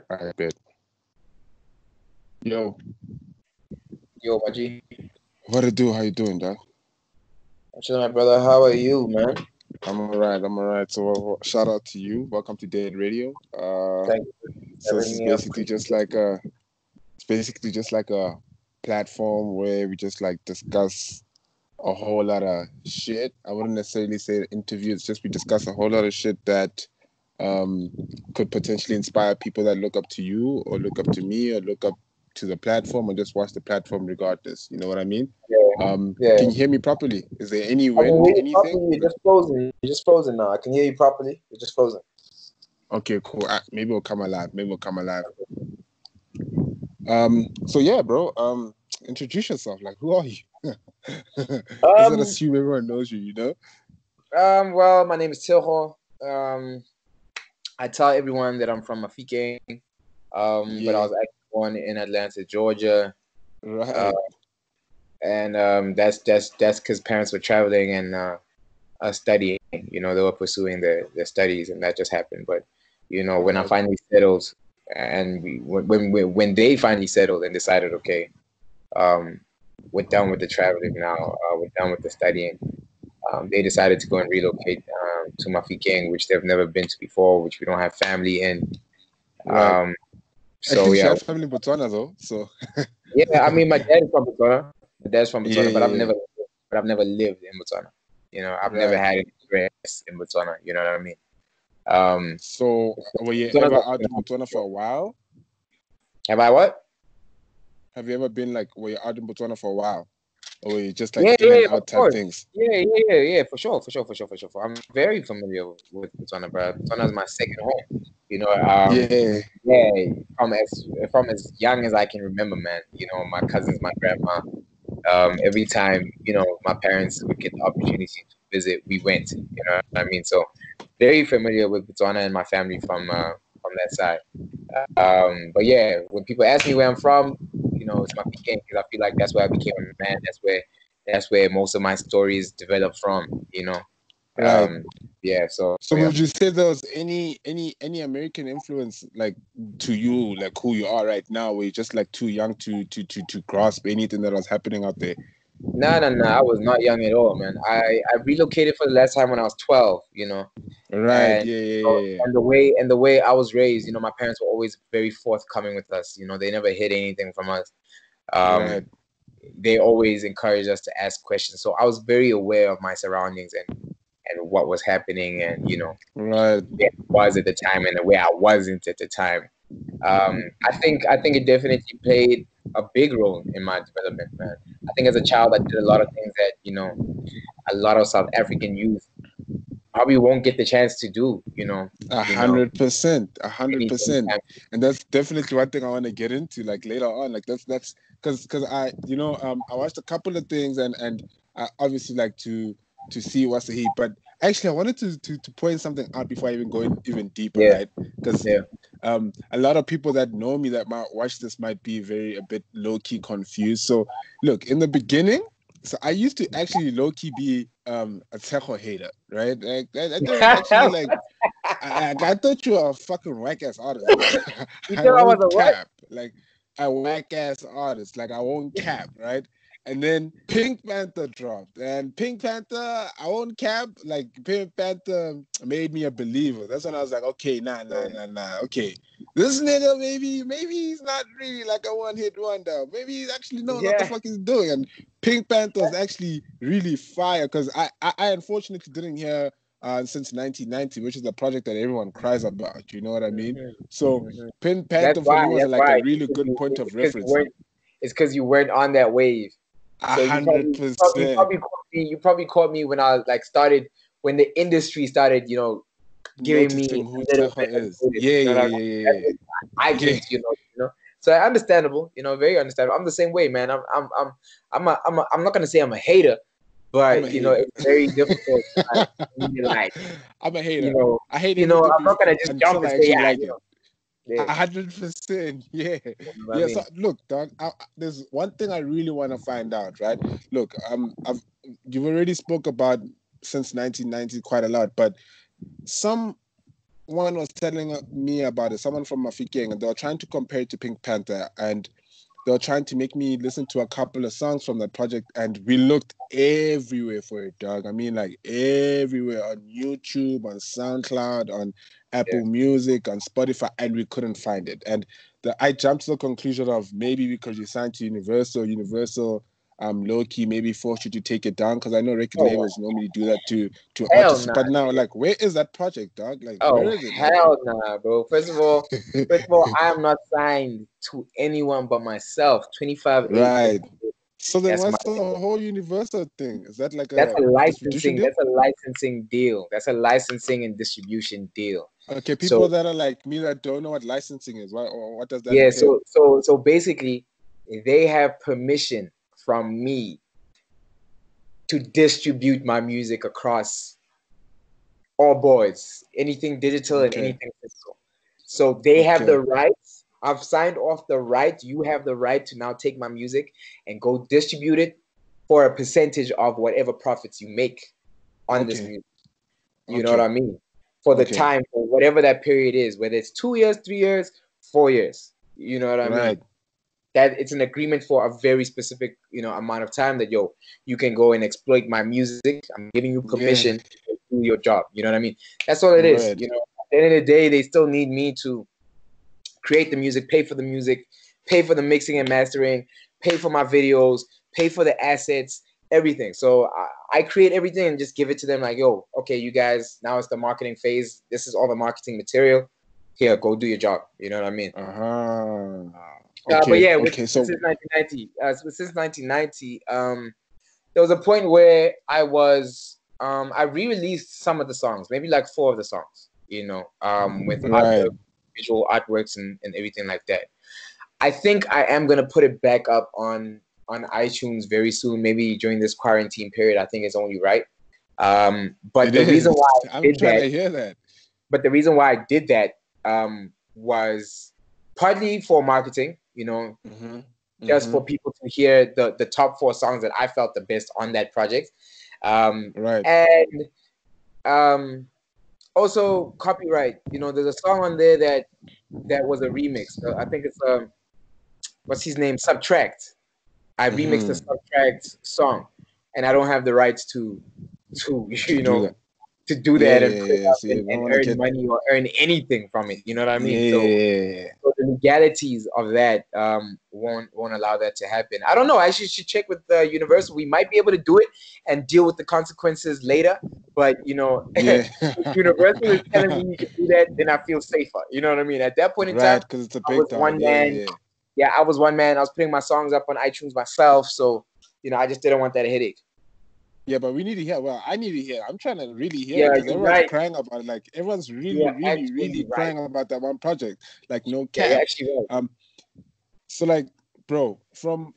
I bet. Yo, Yo, my G. what it do? How you doing, dog? I'm chilling, my brother. How are you, man? I'm alright. So shout out to you. Welcome to Dead Radio. Thank you So for this having is me up. basically just like a platform where we just like discuss a whole lot of shit. I wouldn't necessarily say interview. It's just we discuss a whole lot of shit that could potentially inspire people that look up to you or look up to me or look up to the platform or just watch the platform regardless. You know what I mean? Yeah. Can you hear me properly? Is there any I can wind, hear you anything? properly. You're just frozen. You're just frozen now. I can hear you properly. You're just frozen. Okay, cool. Maybe we'll come alive. So yeah, bro. Introduce yourself. Like, who are you? Let's not assume everyone knows you. You know? Well, my name is Tshego. I tell everyone that I'm from Mafikeng. But I was actually born in Atlanta, Georgia. Right. And that's because parents were traveling and studying. You know, they were pursuing their studies, and that just happened. But you know, when I finally settled, and when they finally settled and decided, okay, we're done with the traveling now, we're done with the studying. They decided to go and relocate to Mafikeng, which they've never been to before, which we don't have family in. Right. So You yeah, have family in Botswana though. So yeah. I mean, my dad is from Botswana. My dad's from Botswana, but yeah. I've never lived in Botswana. You know, I've never had an address in Botswana. You know what I mean? So were you ever out in Botswana for a while? Have I what? Have you ever been like, were you out in Botswana for a while? Or were you just like Yeah, in and of out type course. things? Yeah, for sure. I'm very familiar with Botswana, bro. Botswana is my second home. You know, from as young as I can remember, man. You know, my cousins, my grandma. Every time, you know, my parents would get the opportunity to visit, we went. You know what I mean? So very familiar with Botswana and my family from that side. But yeah, when people ask me where I'm from, you know, it's Mafikeng because I feel like that's where I became a man. That's where most of my stories developed from. You know. Right. Yeah. So So would you say there was any American influence like to you, like who you are right now, where you're just like too young to grasp anything that was happening out there? No. I was not young at all, man. I relocated for the last time when I was 12. You know. Right. And, Yeah. and the way I was raised, you know, my parents were always very forthcoming with us. You know, they never hid anything from us. Right. They always encouraged us to ask questions. So I was very aware of my surroundings and what was happening, and you know, Right. where I was at the time and where I wasn't at the time. I think it definitely played a big role in my development, man. I think as a child, I did a lot of things that, you know, a lot of South African youth probably won't get the chance to do, you know. 100%, and that's definitely one thing I want to get into like later on. Like that's because I I watched a couple of things and I obviously like to see what's the heat, but actually I wanted to point something out before I even go in even deeper, right? Because a lot of people that know me that might watch this might be a bit low-key confused. So look, in the beginning, so I used to actually low-key be a Tshego hater, right? Like I didn't actually like I thought you were a fucking whack-ass artist. You thought I was a what? Cap. Like a whack-ass artist. Like I won't cap, right? And then Pink Panther dropped. And Pink Panther, I won't cap. Like Pink Panther made me a believer. That's when I was like, okay, nah. Okay. This nigga, maybe he's not really like a one-hit wonder. Maybe he's actually knows what the fuck he's doing. And Pink Panther is actually really fire because I unfortunately didn't hear since 1990, which is the project that everyone cries about. You know what I mean? So Pink Panther for me was like a really good point of reference. It's because you weren't on that wave. So 100%. You probably caught me when I like started, when the industry started, you know, giving me who a little bit is. Yeah. I get, you know. So understandable, you know, very understandable. I'm the same way, man. I'm not gonna say I'm a hater, but you know, it's very difficult. Like, I'm a hater. You know, I hate anything. I'm not gonna just jump and say, like you know. 100%, yeah. Yeah. So look, dog, there's one thing I really want to find out, right? Look, you've already spoke about since 1990 quite a lot, but some someone was telling me about it. Someone from Mafikeng, and they were trying to compare it to Pink Panther, and they were trying to make me listen to a couple of songs from that project, and we looked everywhere for it, dog. I mean, like everywhere on YouTube, on SoundCloud, on Yeah. Apple Music, on Spotify, and we couldn't find it. And I jumped to the conclusion of maybe because you signed to Universal low key maybe forced you to take it down, because I know record Oh, labels normally do that to hell artists. nah. But now, like, where is that project, dog? Like, where Oh, is it? Like, hell nah, bro. First of all, I am not signed to anyone but myself. 25/8. right. So then, That's my. what's the whole Universal thing? Is that like That's a a distribution licensing. deal? That's a licensing deal. That's a licensing and distribution deal. Okay, So people that are like me that don't know what licensing is, what does that yeah. entail? So basically, they have permission from me to distribute my music across all boards, anything digital and Okay, anything physical. So they have okay, the rights. I've signed off the right. You have the right to now take my music and go distribute it for a percentage of whatever profits you make on this okay, music. You know what okay, I mean? For the okay. time, for whatever that period is, whether it's 2 years, 3 years, 4 years. You know what I mean? Right. That it's an agreement for a very specific, amount of time that you can go and exploit my music. I'm giving you Yeah. permission to do your job. You know what I mean? That's all it is. Right. At the end of the day, they still need me to create the music, pay for the mixing and mastering, pay for my videos, pay for the assets, everything. So I create everything and just give it to them like, yo, okay, you guys, now it's the marketing phase. This is all the marketing material. Here, go do your job. You know what I mean? Uh-huh. But Okay, yeah, okay. So since 1990, there was a point where I re-released some of the songs, maybe like 4 of the songs, with right. visual artworks and everything like that. I think I am gonna put it back up on iTunes very soon, maybe during this quarantine period. I think it's only right. But It the reason is. why I I'm did trying that, to hear that. was partly for marketing, Mm-hmm. just Mm-hmm. for people to hear the top 4 songs that I felt the best on that project. Right. And also copyright. There's a song on there that was a remix. I think it's what's his name? Subtract. I remixed the Mm-hmm. Subtract song, and I don't have the rights to To do that. to do Yeah, that and yeah, put it yeah. up So you don't and want to earn get. money or earn anything from it. You know what I Yeah, mean? yeah, yeah, yeah. So the legalities of that won't allow that to happen. I don't know. I should check with the Universal. We might be able to do it and deal with the consequences later. But Yeah. if Universal is telling me you can do that, then I feel safer. You know what I mean? At that point in Right, time, because it's a I big was dog. one Yeah, man. yeah, yeah. Yeah, I was one man. I was putting my songs up on iTunes myself. So I just didn't want that headache. Yeah, but we need to hear. Well, I need to hear. I'm trying to really hear it Yeah, because you're everyone's right. crying about it. Like everyone's really, You're really, actually really right. crying about that one project. Like no Yeah, you're cap. actually right. So like, bro, from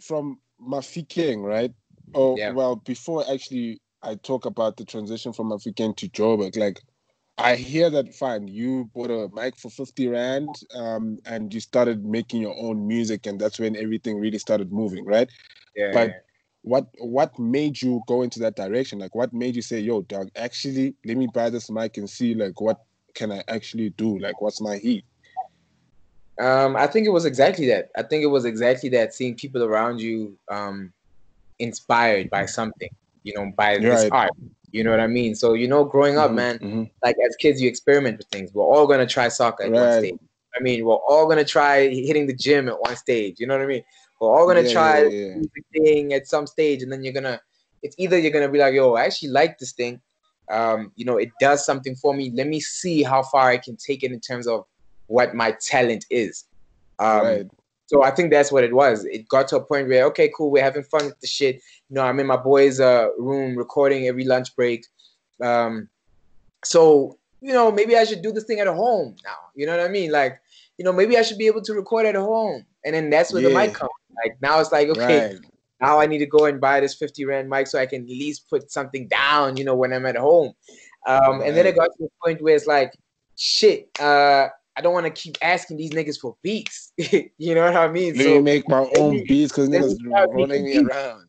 Mafikeng, right? Oh, Yeah. well, before actually I talk about the transition from Mafikeng to Joburg, like I hear that fine, you bought a mic for 50 Rand, and you started making your own music, and that's when everything really started moving, right? Yeah. But what made you go into that direction? Like what made you say, yo, dog, actually let me buy this mic and see like what can I actually do? Like what's my heat? I think it was exactly that. I think it was exactly that. Seeing people around you inspired by something, by this Right. art. You know what I mean? So growing up, man, Mm-hmm. like as kids, you experiment with things. We're all gonna try soccer at one Right. stage. I mean, we're all gonna try hitting the gym at one stage. You know what I mean? We're all gonna Yeah, yeah, try yeah, yeah. music thing at some stage, and then it's either you're gonna be like, yo, I actually like this thing. It does something for me. Let me see how far I can take it in terms of what my talent is. Um, Right. so I think that's what it was. It got to a point where, okay, cool, we're having fun with the shit. I'm in my boys' room recording every lunch break. So maybe I should do this thing at home now. You know what I mean? Like, maybe I should be able to record at home. And then that's where the mic Yeah. comes. Like now it's like, okay, Right. now I need to go and buy this 50 Rand mic so I can at least put something down, when I'm at home. And then it Right. got to the point where it's like, shit, I don't want to keep asking these niggas for beats. You know what I mean? Let me So make my let own me beats because let me niggas start rolling making me beats. around.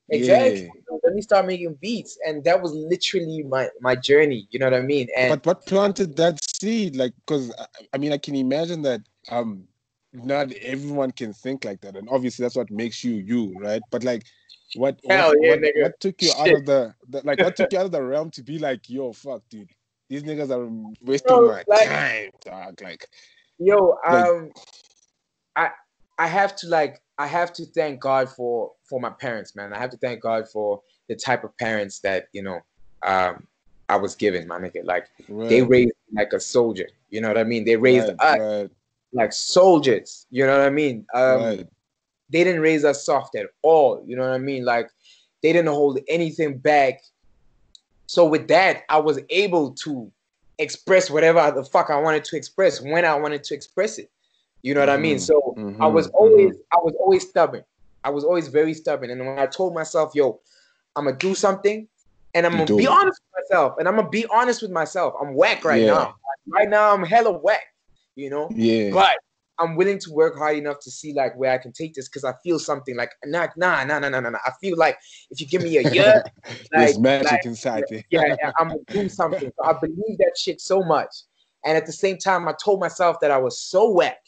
Exactly. Yeah. So let me start making beats, and that was literally my journey. You know what I mean? And But what planted that seed? Like, because I mean, I can imagine that not everyone can think like that, and obviously that's what makes you you, right? But like, hell yeah, nigga. what took you out Shit, of the like what took you out of the realm to be like, yo, fuck, dude, these niggas are wasting bro. my Like, time, dog. yo, Like, I I have to thank God for my parents, man. I have to thank God for the type of parents that um I was given, my nigga. Like they right, raised me like a soldier. You know what I mean? They raised right, us right, like soldiers. You know what I mean? right. They didn't raise us soft at all. You know what I mean? Like they didn't hold anything back. So with that, I was able to express whatever the fuck I wanted to express when I wanted to express it. You know what I mean? Mm-hmm, So mm-hmm, mm-hmm. I was always stubborn. I was always very stubborn. And when I told myself, yo, I'm gonna do something and I'm You gonna be do it. honest with myself. And I'm gonna be honest with myself. I'm whack right Yeah, now. Right now I'm hella whack, you know? yeah. But I'm willing to work hard enough to see like where I can take this because I feel something like nah. I feel like if you give me a year, There's like magic inside there. yeah, I'm gonna do something. So I believe that shit so much. And at the same time, I told myself that I was so whack,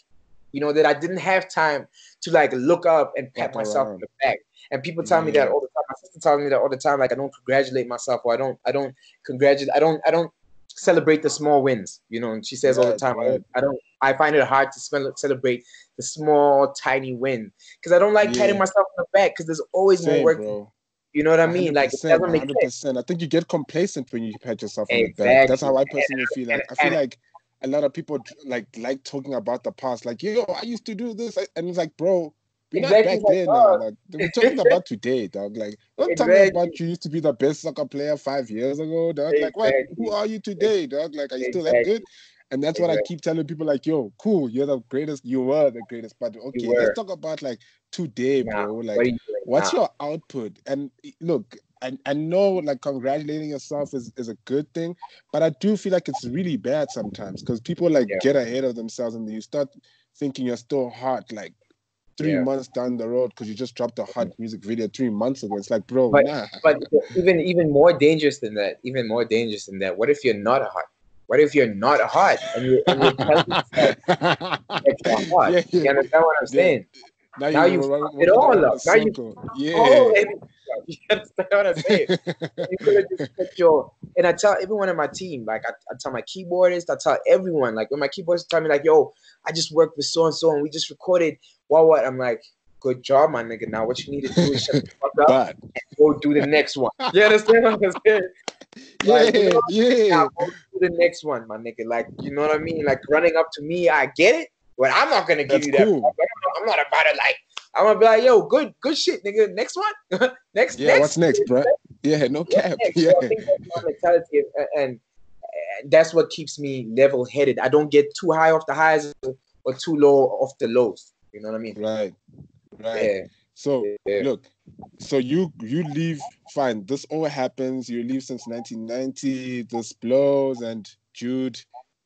that I didn't have time to like look up and pat Fuck myself on around. the back. And people tell me that Yeah. all the time. My sister tells me that all the time. Like I don't congratulate myself, or I don't congratulate. I don't celebrate the small wins. And she says all the Right, time. right. I find it hard to celebrate the small, tiny win because I don't like patting Yeah. myself on the back because there's always more Same, work to do. bro. You know what I mean? Like it 100%, doesn't make sense. 100%. I think you get complacent when you pat yourself on the back. That's Exactly. how I personally feel. And, Like I feel and, like a lot of people like talking about the past. Like, yo, I used to do this, and it's like, bro, we're not exactly back like there now. God. Like we're talking about today, dog. Like, don't tell me Exactly. about you used to be the best soccer player 5 years ago, dog. Like, what? Who Exactly. are you today, dog? Like, are you still that good? Exactly. And that's what I Exactly. keep telling people. Like, yo, cool, you're the greatest. You were the greatest, but You okay, let's were. talk about like today, Now, bro. what are Like, you doing what's now? your output? And look, I know like congratulating yourself is a good thing, but I do feel like it's really bad sometimes because people like Yeah. get ahead of themselves and you start thinking you're still hot like 3 months down the road because you just dropped a hot Yeah. music video 3 months ago. It's like, bro, But nah. even more dangerous than that, what if you're not hot? What if you're not hot and you're telling yourself that you're hot? Yeah, yeah, You understand what I'm yeah. saying? Now Now you you were fucked it walking all around up. the Now you circle. fucked all Yeah. everything up. You understand what I'm saying? You could have just put your and I tell everyone on my team, like I tell my keyboardist, I tell everyone, like when my keyboardist tell me like, yo, I just worked with so and so and we just recorded what I'm like, good job, my nigga. Now what you need to do is shut the fuck up But and go do the next one. You understand what I'm saying? Like, yeah, now yeah. go do the next one, my nigga. Like, you know what I mean? Like running up to me, I get it, but I'm not gonna give That's you that. cool. I'm not about to like. I'm gonna be like, yo, good shit, nigga. Next one, Yeah, what's next, bro? Yeah, no what's cap. next? Yeah. So I think that's my mentality, and that's what keeps me level-headed. I don't get too high off the highs or too low off the lows. You know what I mean? Right, right. Yeah, So yeah, look, so you leave, fine. This all happens. You leave since 1990. This blows, and Jude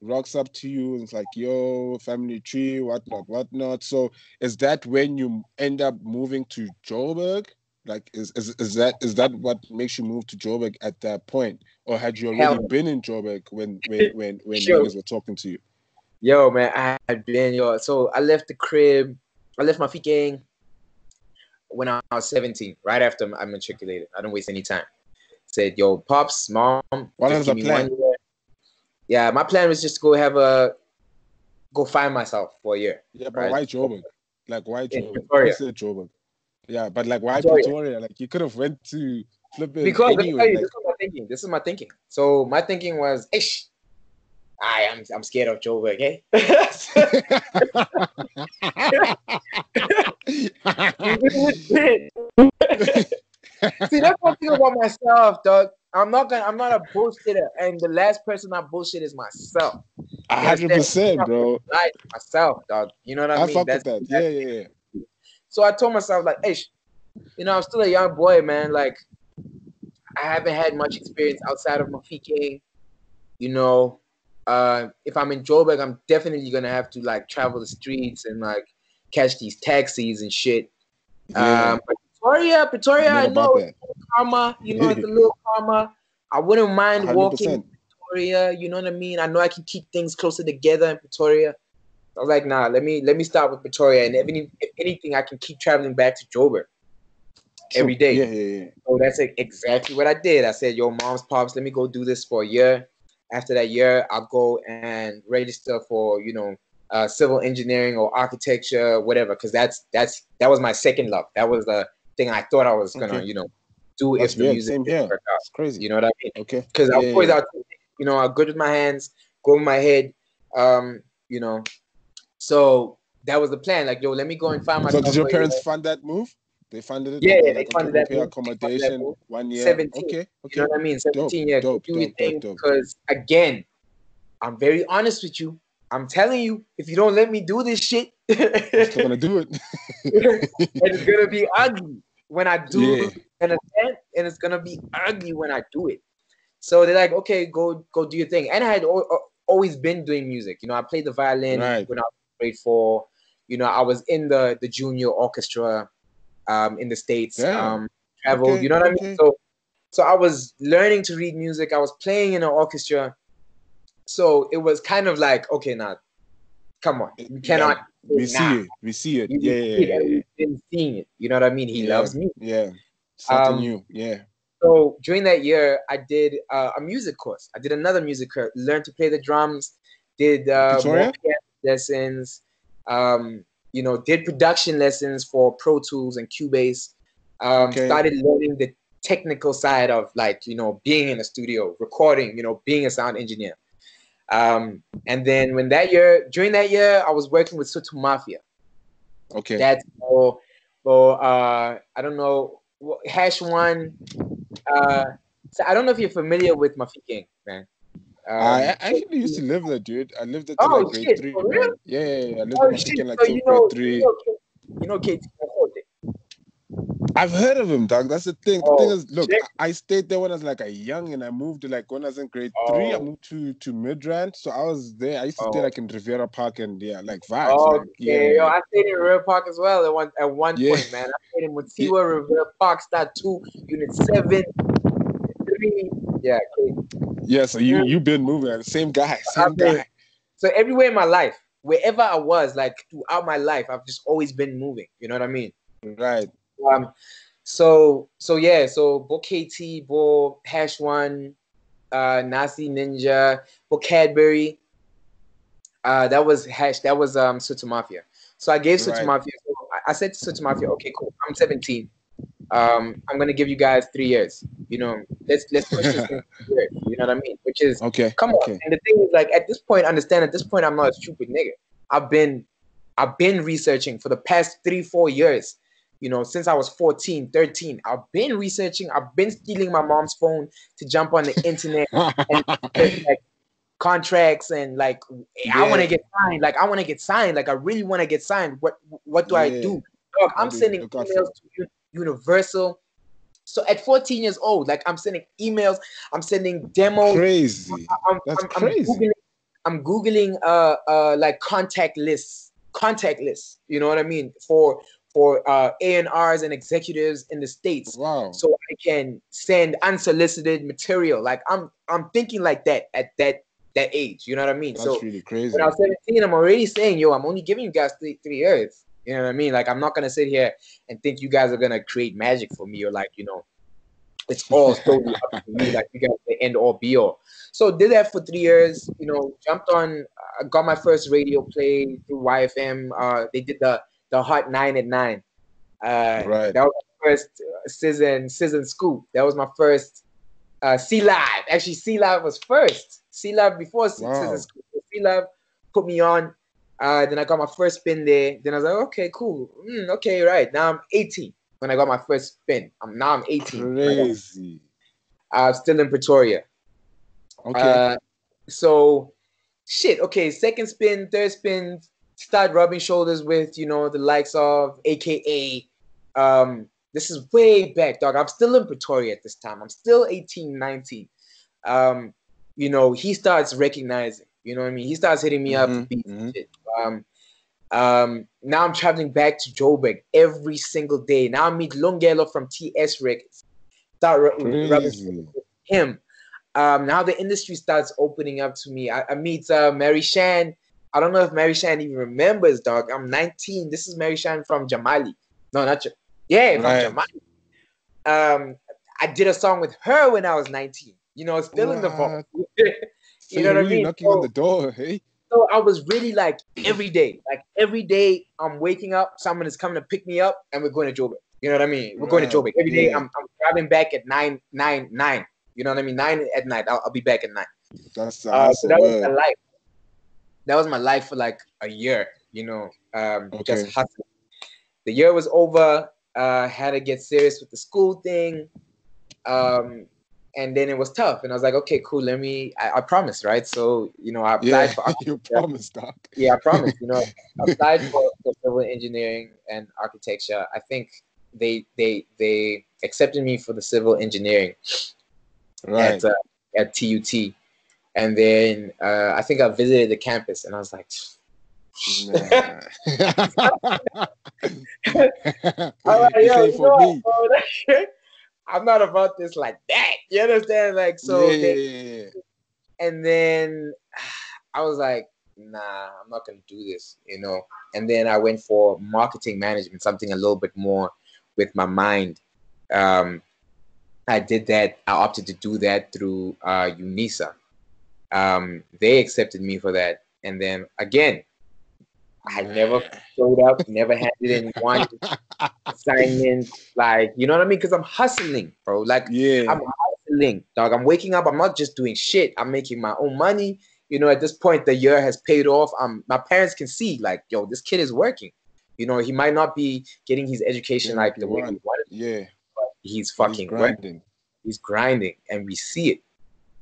rocks up to you and it's like, yo, family tree, whatnot, whatnot. So is that when you end up moving to Joburg? Like, is that what makes you move to Joburg at that point, or had you already hell, been in Joburg when yo, niggas were talking to you? yo, man, I had been So I left the crib. I left Mafikeng when I was 17, right after I matriculated. I didn't waste any time. Said, yo, pops, mom, What just is give the me 1 plan? year. Yeah, my plan was just to go find myself for a year, Yeah, but right? why Joburg? Like, why In Joburg? You Pretoria. said Joburg. Yeah, but like, why Pretoria. Pretoria? Like, you could have went to flipping Because let me tell anywhere. you, Like, this is my thinking. So my thinking was, ish, I'm scared of Joburg, okay? See, that's one thing about myself, dog. I'm not a bullshitter, and the last person I bullshit is myself. You understand? 100%, bro. Lie to myself, dog. You know what I I mean? fuck with that. Yeah, yeah, yeah. So I told myself, like, hey, I'm still a young boy, man. Like, I haven't had much experience outside of Mafikeng. You know, if I'm in Joburg, I'm definitely gonna have to like travel the streets and like catch these taxis and shit. Yeah. But Pretoria, Never I bought know that. it's karma, you know, it's a little karma. I wouldn't mind walking 100%. in Pretoria, you know what I mean? I know I can keep things closer together in Pretoria. I was like, nah, let me start with Pretoria, and if anything, I can keep traveling back to Joburg every True. day. Yeah. So that's exactly what I did. I said, yo, moms, pops, let me go do this for a year. After that year, I'll go and register for, you know, civil engineering or architecture, whatever, because that was my second love. That was the thing I thought I was gonna, Okay. you know, do That's if the weird. music Same didn't here. work out. It's crazy. You know what I mean? Okay. Because I was always Yeah. out, you know, I'm good with my hands, go with my head, you know. So that was the plan. Like, yo, let me go and find So did myself your for a year. parents fund that move? They funded it. Yeah, They were they like, okay, funded we'll that pay move. They funded that accommodation move. 1 year. 17. Okay. You know what I mean? 17, yeah, go do your thing. Dope. Because again, I'm very honest with you. I'm telling you, if you don't let me do this shit, I'm still gonna do it. it's gonna be ugly when I do Yeah. an event, and it's gonna be ugly when I do it. So they're like, okay, go do your thing. And I had always been doing music. You know, I played the violin Right. when I was in grade 4. You know, I was in the junior orchestra in the States. Damn. Traveled. You know what I mean? So I was learning to read music. I was playing in an orchestra. So it was kind of like, okay, now, come on, you cannot Like say nah. we see it. You Yeah. see it, and we've been seeing it. You know what I mean? He loves me. Yeah. Something Um, new. Yeah. so during that year, I did a music course. I did another music course. Learned to play the drums. Did In more Pretoria? piano lessons. You know, did production lessons for Pro Tools and Cubase. Okay. Started learning the technical side of, like, you know, being in a studio, recording. You know, being a sound engineer. And then during that year, I was working with Sutu Mafia. Okay. That's I don't know, Hash One. So I don't know if you're familiar with Mafikeng, man. I Um, actually used to live there, dude. I lived there till like oh grade shit, 3, for real? man. Yeah. I lived in Oh shit. Mafikeng like So till grade 3. you know KT Mohote. I've heard of him, dog. That's the thing. The thing Oh is, look, shit. I stayed there when I was like a young, and I moved to like when I was in grade 3. I Oh, moved to Midrand, so I was there. I used to stay oh. like in Riviera Park, and yeah, like vibes, like Okay, yo, I stayed in River Park as well at one yeah, point, man. I stayed in yeah, Mutiwa, River Park, Star 2, Unit 7, 3. Yeah, okay. yeah. So you've been moving, same guy, same I've been, guy. so everywhere in my life, wherever I was, like throughout my life, I've just always been moving. You know what I mean? Right. Um, so yeah, so Bo KT, Bo Hash One, Nasi Ninja, Bo Cadbury. That was Sutu Mafia. So I gave Sutu Right. Mafia. So I said to Sutu Mafia, okay, cool. I'm 17. I'm gonna give you guys 3 years. You know, let's push this thing for 3 years. You know what I mean? Which is, Okay. come on. Okay. And the thing is, like, at this point, understand, at this point, I'm not a stupid nigga. I've been researching for the past 3-4 years. You know, since I was 14, 13, I've been researching. I've been stealing my mom's phone to jump on the internet and research, like, contracts, and like, I want Yeah. to get signed. Like, I want to get signed. Like, I really want to get signed. What do I Yeah. do? Dog, I'm What do you sending look out emails for? to Universal. So at 14 years old, like, I'm sending emails, I'm sending demos. Crazy. That's I'm crazy. googling like contact lists. You know what I mean, for A&Rs and executives in the States, Wow. so I can send unsolicited material. Like, I'm thinking like that at that age. You know what I mean? That's So really when I crazy. was 17, I'm already saying, yo, I'm only giving you guys 3 years. You know what I mean? Like, I'm not gonna sit here and think you guys are gonna create magic for me, or, like, you know, it's all totally up to you. Like, you guys the end all be all. So did that for 3 years. You know, jumped on, got my first radio play through YFM. They did the Hot 9 at 9. Right. That was my first season scoop. That was my first C Live. Actually, C Live was first. C Live before season Wow. scoop. C Live put me on. Then I got my first spin there. Then I was like, okay, cool. Okay, right. Now I'm 18 when I got my first spin. I'm 18. Crazy. Still in Pretoria. Okay. So shit. Okay, second spin, third spin, start rubbing shoulders with, you know, the likes of AKA. This is way back, dog. I'm still in Pretoria at this time. I'm still 18, 19. You know, he starts recognizing. You know what I mean? He starts hitting me up for beats and shit. Now I'm traveling back to Joburg every single day. Now I meet Longelo from TS Records. Start Crazy. with him. Now the industry starts opening up to me. I meet Mary Shan. I don't know if Mary Shan even remembers, dog. I'm 19. This is Mary Shan from Jamali. No, not yeah, from Jamali. I did a song with her when I was 19. You know, still in the vault. So You know you're what I really mean? knocking on the door, hey? So I was really like every day I'm waking up, someone is coming to pick me up, and we're going to Joburg. You know what I mean? We're going to Joburg every day. I'm driving back at 9. You know what I mean? 9 at night. I'll be back at 9. That's So that was my life. That was my life for like a year. You know, just hustling. The year was over. Had to get serious with the school thing. And then it was tough, and I was like, okay, cool. I promised, right? So, you know, I applied for. You promised, doc. Yeah, I promised. You know, I applied for civil engineering and architecture. I think they accepted me for the civil engineering at TUT, and then I think I visited the campus, and I was like, nah. I'm not about this like that. You understand? Like, so and then I was like, nah, I'm not gonna do this, you know. And then I went for marketing management, something a little bit more with my mind. I did that. I opted to do that through UNISA. They accepted me for that, and then again, I never showed up, never handed in one assignment, like, you know what I mean? Because I'm hustling, bro. Like, I'm hustling, dog. I'm waking up. I'm not just doing shit. I'm making my own money. You know, at this point, the year has paid off. My parents can see, like, yo, this kid is working. You know, he might not be getting his education like the way we wanted. Yeah, but he's fucking grinding. He's grinding, and we see it.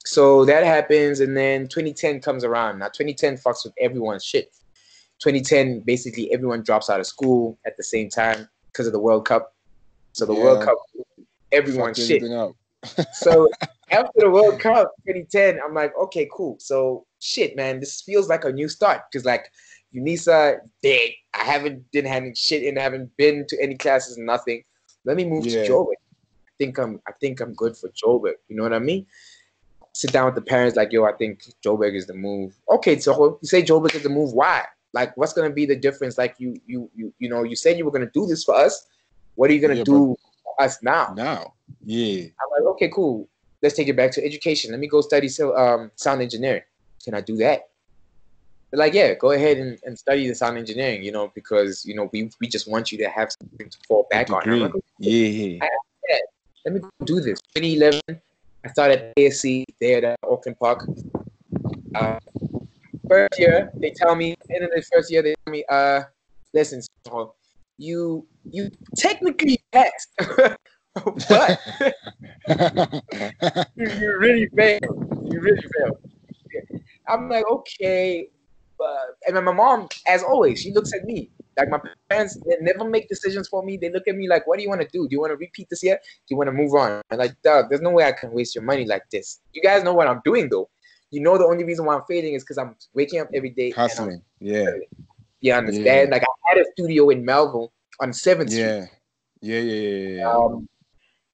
So that happens, and then 2010 comes around. Now, 2010 fucks with everyone's shit. 2010, basically everyone drops out of school at the same time because of the World Cup. So the World Cup, everyone's shit. So after the World Cup, 2010, I'm like, okay, cool. So shit, man, this feels like a new start because like UNISA, dead. I haven't been having shit in. I haven't been to any classes, nothing. Let me move to Joburg. I think I'm good for Joburg. You know what I mean? Sit down with the parents, like, yo, I think Joburg is the move. Okay, so you say Joburg is the move. Why? Like, what's gonna be the difference? Like, you know, you said you were gonna do this for us. What are you gonna do for us now? Yeah. I'm like, okay, cool. Let's take it back to education. Let me go study sound engineering. Can I do that? They're like, yeah, go ahead and study the sound engineering. You know, because you know we just want you to have something to fall back on. I'm like, okay, let me go do this. 2011, I started ASC there at Auckland Park. First year, they tell me, end of the first year, they tell me, listen, so you technically passed, but you really failed. You really failed. I'm like, okay. And then my mom, as always, she looks at me. Like, my parents, they never make decisions for me. They look at me like, what do you want to do? Do you want to repeat this year? Do you want to move on? I'm like, Doug, there's no way I can waste your money like this. You guys know what I'm doing, though. You know the only reason why I'm failing is because I'm waking up every day. Hustling. You understand? Yeah. Like, I had a studio in Melville on 7th Street. Yeah.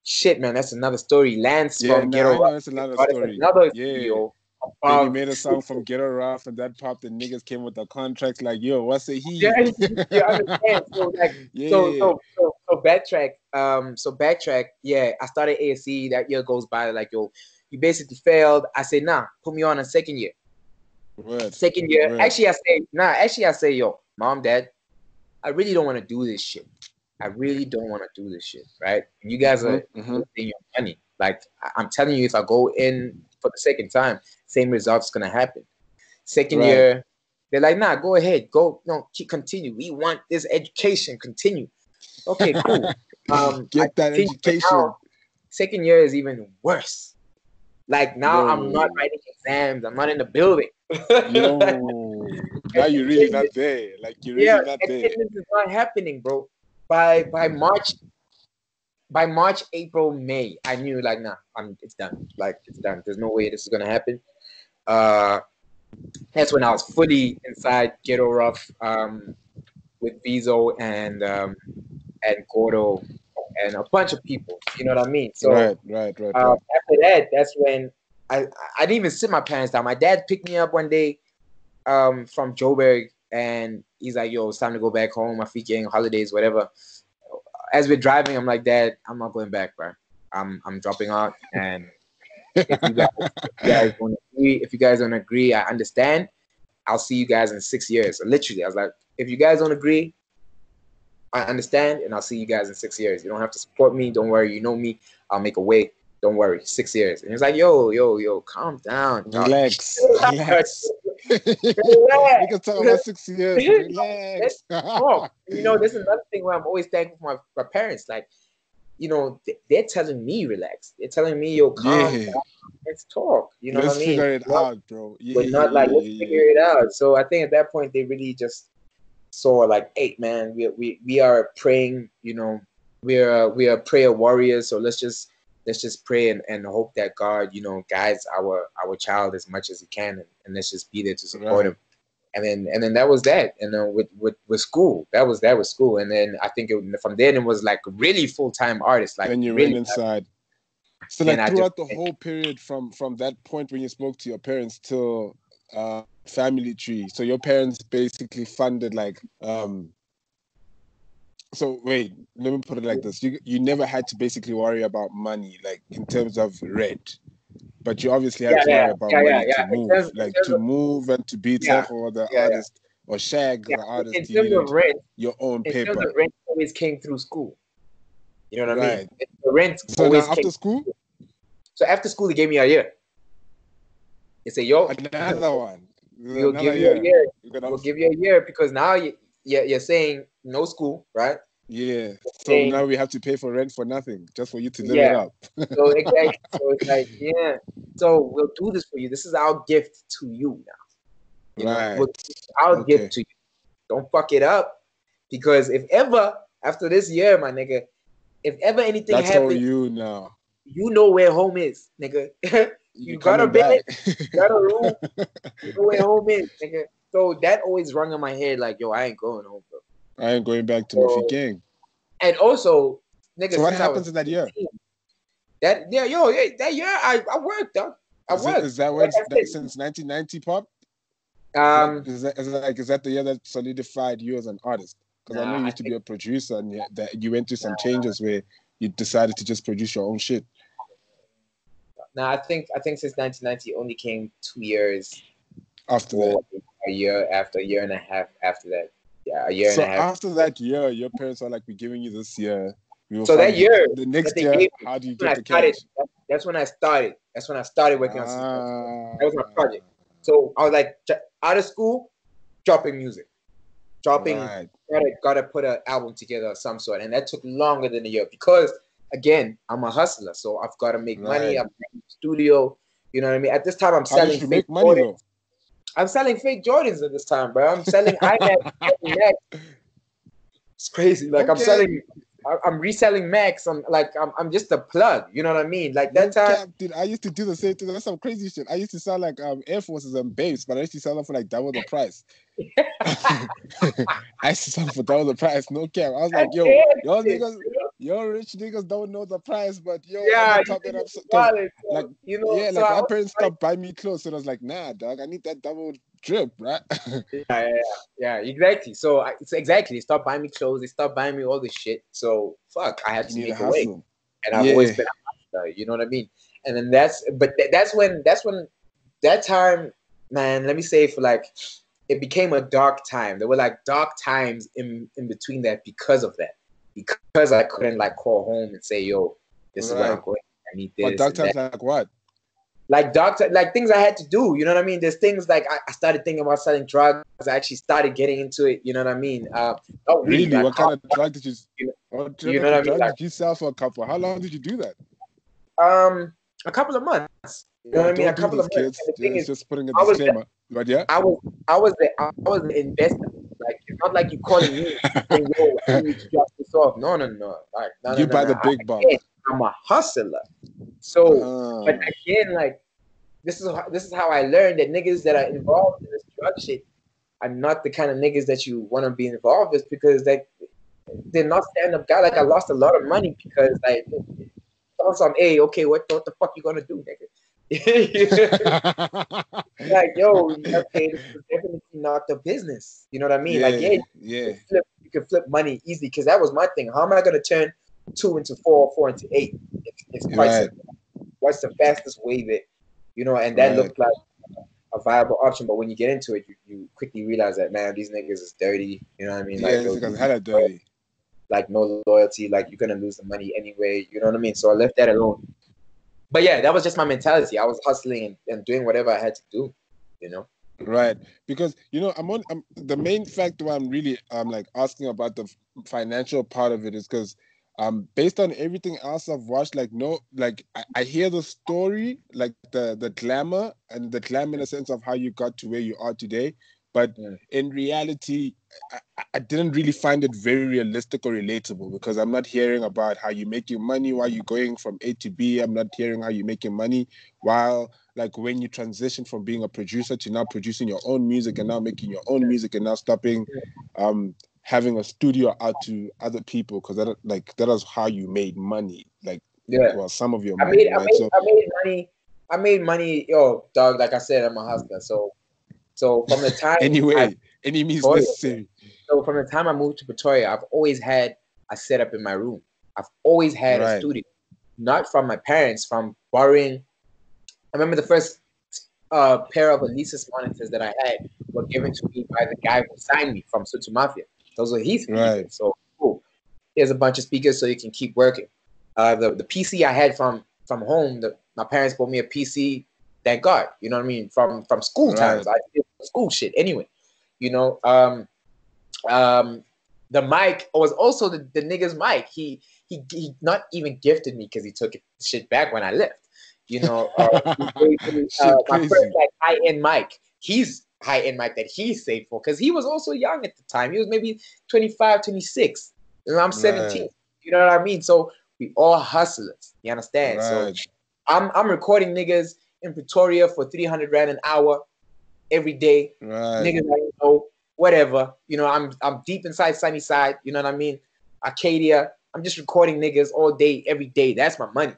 Shit, man, that's another story. Lance from Ghetto Rough. That's another story. Another studio. Then you made a song from Ghetto Rough, and that popped, and niggas came with the contracts like, yo, what's it? You understand? So, like, so backtrack. Yeah, I started ASC. That year goes by, like, yo, you basically failed. I say, nah, put me on a second year. Second year. Actually, I say, yo, mom, dad, I really don't want to do this shit. Right? And you guys are wasting your money. Like, I'm telling you, if I go in for the second time, same result's gonna happen. Second year, they're like, nah, go ahead, go, no, continue. We want this education, continue. Okay, cool. Get that education. Now, second year is even worse. Like, now I'm not writing exams. I'm not in the building. Now you're really not there. Like, you're really not there. This is not happening, bro. By March, April, May, I knew, like, nah, it's done. Like, it's done. There's no way this is gonna happen. That's when I was fully inside Ghetto Rough with Vizo and Gordo and a bunch of people. You know what I mean? So Right. after that, that's when I didn't even sit my parents down. My dad picked me up one day from Joburg, and he's like, "Yo, it's time to go back home. Mafikeng, holidays, whatever." As we're driving, I'm like, "Dad, I'm not going back, bro. I'm dropping out. And if you guys don't agree, I understand. I'll see you guys in 6 years." So literally, I was like, "If you guys don't agree, I understand, and I'll see you guys in 6 years. You don't have to support me. Don't worry. You know me. I'll make a way. Don't worry. 6 years." And he's like, yo, calm down, dog. Relax. Relax. We can talk about 6 years. Relax. Oh, you know, there's another thing where I'm always thankful for my parents. Like, you know, they're telling me relax. They're telling me, yo, calm down. Let's talk. You know Let's what I mean? figure it out, bro. We're not like, let's figure it out. So I think at that point, they really just saw like, hey, man, we are praying, you know, we are prayer warriors. So let's just pray and hope that God, you know, guides our child as much as he can, and let's just be there to support him. And then that was that. And then with school, that was school. And then I think from then it was like really full-time artist. Like, then you really went inside. So like throughout the whole period from that point when you spoke to your parents till family tree, so your parents basically funded like so wait, let me put it like this. You never had to basically worry about money, like in terms of rent. But you obviously had to worry about money to move. To move and to be Tshego the artist or Shag the artist. In terms of rent, your own paper. In terms of rent always came through school. You know what I mean? The rent so always now after school? So after school, they gave me a year. They say, yo, another one. We'll give you a year. We'll give you a year because now you're saying no school, right? Yeah. So now we have to pay for rent for nothing, just for you to live it up. So exactly. So it's like, yeah. So we'll do this for you. This is our gift to you now. You know, our gift to you. Don't fuck it up, because if ever after this year, my nigga, if ever anything happens, that's all you now. You know where home is, nigga. You got a bed, you got a room, you know where home is, nigga. So that always rung in my head like, yo, I ain't going home, bro. I ain't going back to Mafikeng. And also, nigga, so what happens in that year? That year I worked, dog. I worked. Is that when since 1990 pop? Is that the year that solidified you as an artist? Because I know you used to be a producer, and that you went through some changes where you decided to just produce your own shit. No, I think since 1990 only came 2 years after that. A year and a half after that. Yeah, a year and a half. So after that year, your parents are like, "We're giving you this year." So that year, the next year, how do you get the cash? That's when I started. That's when I started working on something. That was my project. So I was like, out of school, dropping music, gotta put an album together of some sort, and that took longer than a year because, again, I'm a hustler, so I've got to make money. I'm in the studio, you know what I mean. At this time, I'm selling. How did you make money though? I'm selling fake Jordans at this time, bro. I'm selling iMac. It's crazy. Like I'm reselling Macs. I'm just a plug. You know what I mean? Like that time, dude. I used to do the same thing. That's some crazy shit. I used to sell like Air Forces and babes, but I used to sell them for like double the price. I used to sell them for double the price. No cap. I was like, yo, niggas, your rich niggas don't know the price, but yo, I'm top it up. Like, you know, so my parents stopped buying me clothes, and I was like, nah, dog, I need that double drip, right? yeah, exactly. So exactly, they stopped buying me clothes, they stopped buying me all this shit. So fuck, I had to make a way, and I've always been a hustler, you know what I mean? And then that's when that time, man. Let me say for like. It became a dark time. There were like dark times in between that because of that. Because I couldn't like call home and say, yo, this is where I'm going. I need this. But dark times like what? Like like things I had to do. You know what I mean? There's things like I started thinking about selling drugs. I actually started getting into it. You know what I mean? Really? Like, what kind of drug did you? What you know what I mean? Did you sell for a couple? How long did you do that? A couple of months. You know what I mean? A couple of months. Just putting a disclaimer. But yeah, I was the investor. Like it's not like you calling me saying, yo, I need to drop this off. No. Like the big bucks. I'm a hustler. So but again, like this is how I learned that niggas that are involved in this drug shit are not the kind of niggas that you want to be involved with, because they're not stand-up guy. Like, I lost a lot of money because like on some, hey, okay, what the fuck you gonna do, nigga? Like, yo, okay, this is definitely not the business. You know what I mean? Like, yeah, yeah. you can flip money easy, because that was my thing. How am I gonna turn 2 into 4, 4 into 8? It's quite simple. What's the fastest way there? You know, and that looked like a viable option. But when you get into it, you quickly realize that, man, these niggas is dirty. You know what I mean? Yeah, like, because hella dirty. Like, no loyalty. Like, you're gonna lose the money anyway. You know what I mean? So I left that alone. But yeah, that was just my mentality. I was hustling and doing whatever I had to do, you know? Right. Because, you know, I'm the main factor why I'm like asking about the financial part of it is because based on everything else I've watched, like, no, like I hear the story, like the glamour and the glamour in the sense of how you got to where you are today. But in reality, I didn't really find it very realistic or relatable, because I'm not hearing about how you make your money while you're going from A to B. I'm not hearing how you make your money while, like, when you transition from being a producer to now producing your own music and now making your own music and now stopping having a studio out to other people, because that is how you made money. Like, well, some of your money, right? I made money, yo, dog. Like I said, I'm a hustler. So from the time any means necessary. So from the time I moved to Pretoria, I've always had a setup in my room. I've always had a studio, not from my parents, from borrowing. I remember the first pair of Alesis monitors that I had were given to me by the guy who signed me from Sutu Mafia. Those were his speakers. Right. So cool. Here's a bunch of speakers so you can keep working. The PC I had from home, my parents bought me a PC. Thank God, you know what I mean? From school times, I did school shit anyway. You know, the mic was also the nigga's mic. He not even gifted me because he took shit back when I left. You know, my first like high-end mic. He's high-end mic that he saved for, because he was also young at the time. He was maybe 25, 26. And I'm 17. Right. You know what I mean? So we all hustlers. You understand? Right. So I'm recording niggas in Pretoria for 300 rand an hour every day. Right. Niggas I don't know, whatever. You know, I'm deep inside Sunnyside. You know what I mean? Arcadia. I'm just recording niggas all day, every day. That's my money.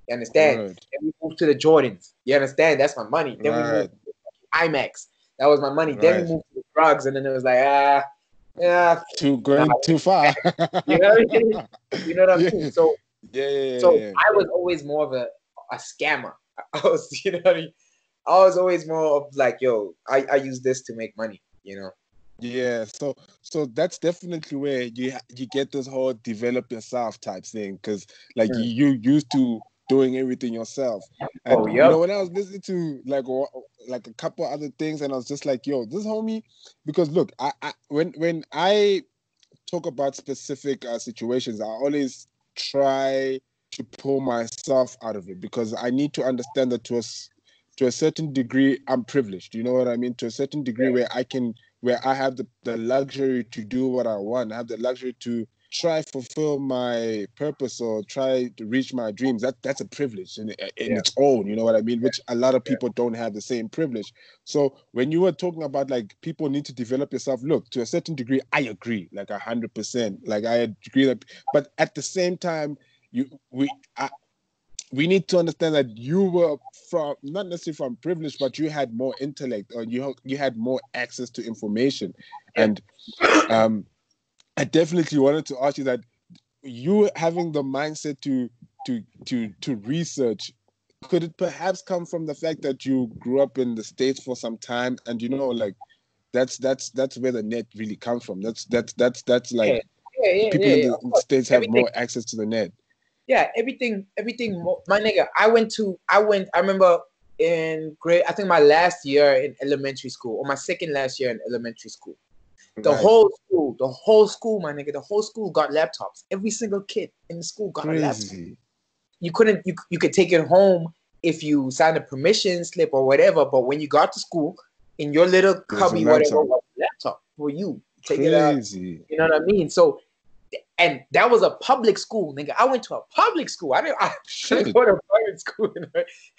You understand? Right. Then we moved to the Jordans. You understand? That's my money. Then we moved to IMAX. That was my money. Right. Then we moved to the drugs, and then it was like, too far. You know what I mean? You know what I mean? So I was always more of a scammer. I was, you know what I mean? I was always more of like, yo, I use this to make money, you know? Yeah, so that's definitely where you get this whole develop yourself type thing, because like you used to doing everything yourself. And you know, when I was listening to like a couple other things, and I was just like, yo, this homie, because look, I when I talk about specific situations, I always try to pull myself out of it, because I need to understand that to a certain degree I'm privileged. You know what I mean? To a certain degree where I have the luxury to do what I want. I have the luxury to try fulfill my purpose or try to reach my dreams. That's a privilege in its own, you know what I mean? Which a lot of people don't have the same privilege. So when you were talking about like people need to develop yourself, look, to a certain degree, I agree, like 100%. Like I agree that, but at the same time, we need to understand that you were from, not necessarily from privilege, but you had more intellect, or you had more access to information. And I definitely wanted to ask you that you having the mindset to research, could it perhaps come from the fact that you grew up in the States for some time, and you know, like that's where the net really comes from. That's like people in the States have more access to the net. Yeah, everything, my nigga. I remember in grade, I think my last year in elementary school, or my second last year in elementary school. The whole school, my nigga, the whole school got laptops. Every single kid in the school got a laptop. You could take it home if you signed a permission slip or whatever, but when you got to school, in your little cubby, whatever, was a laptop for you. Take it out. You know what I mean? So And that was a public school, nigga. I went to a public school. I didn't go to a private school. You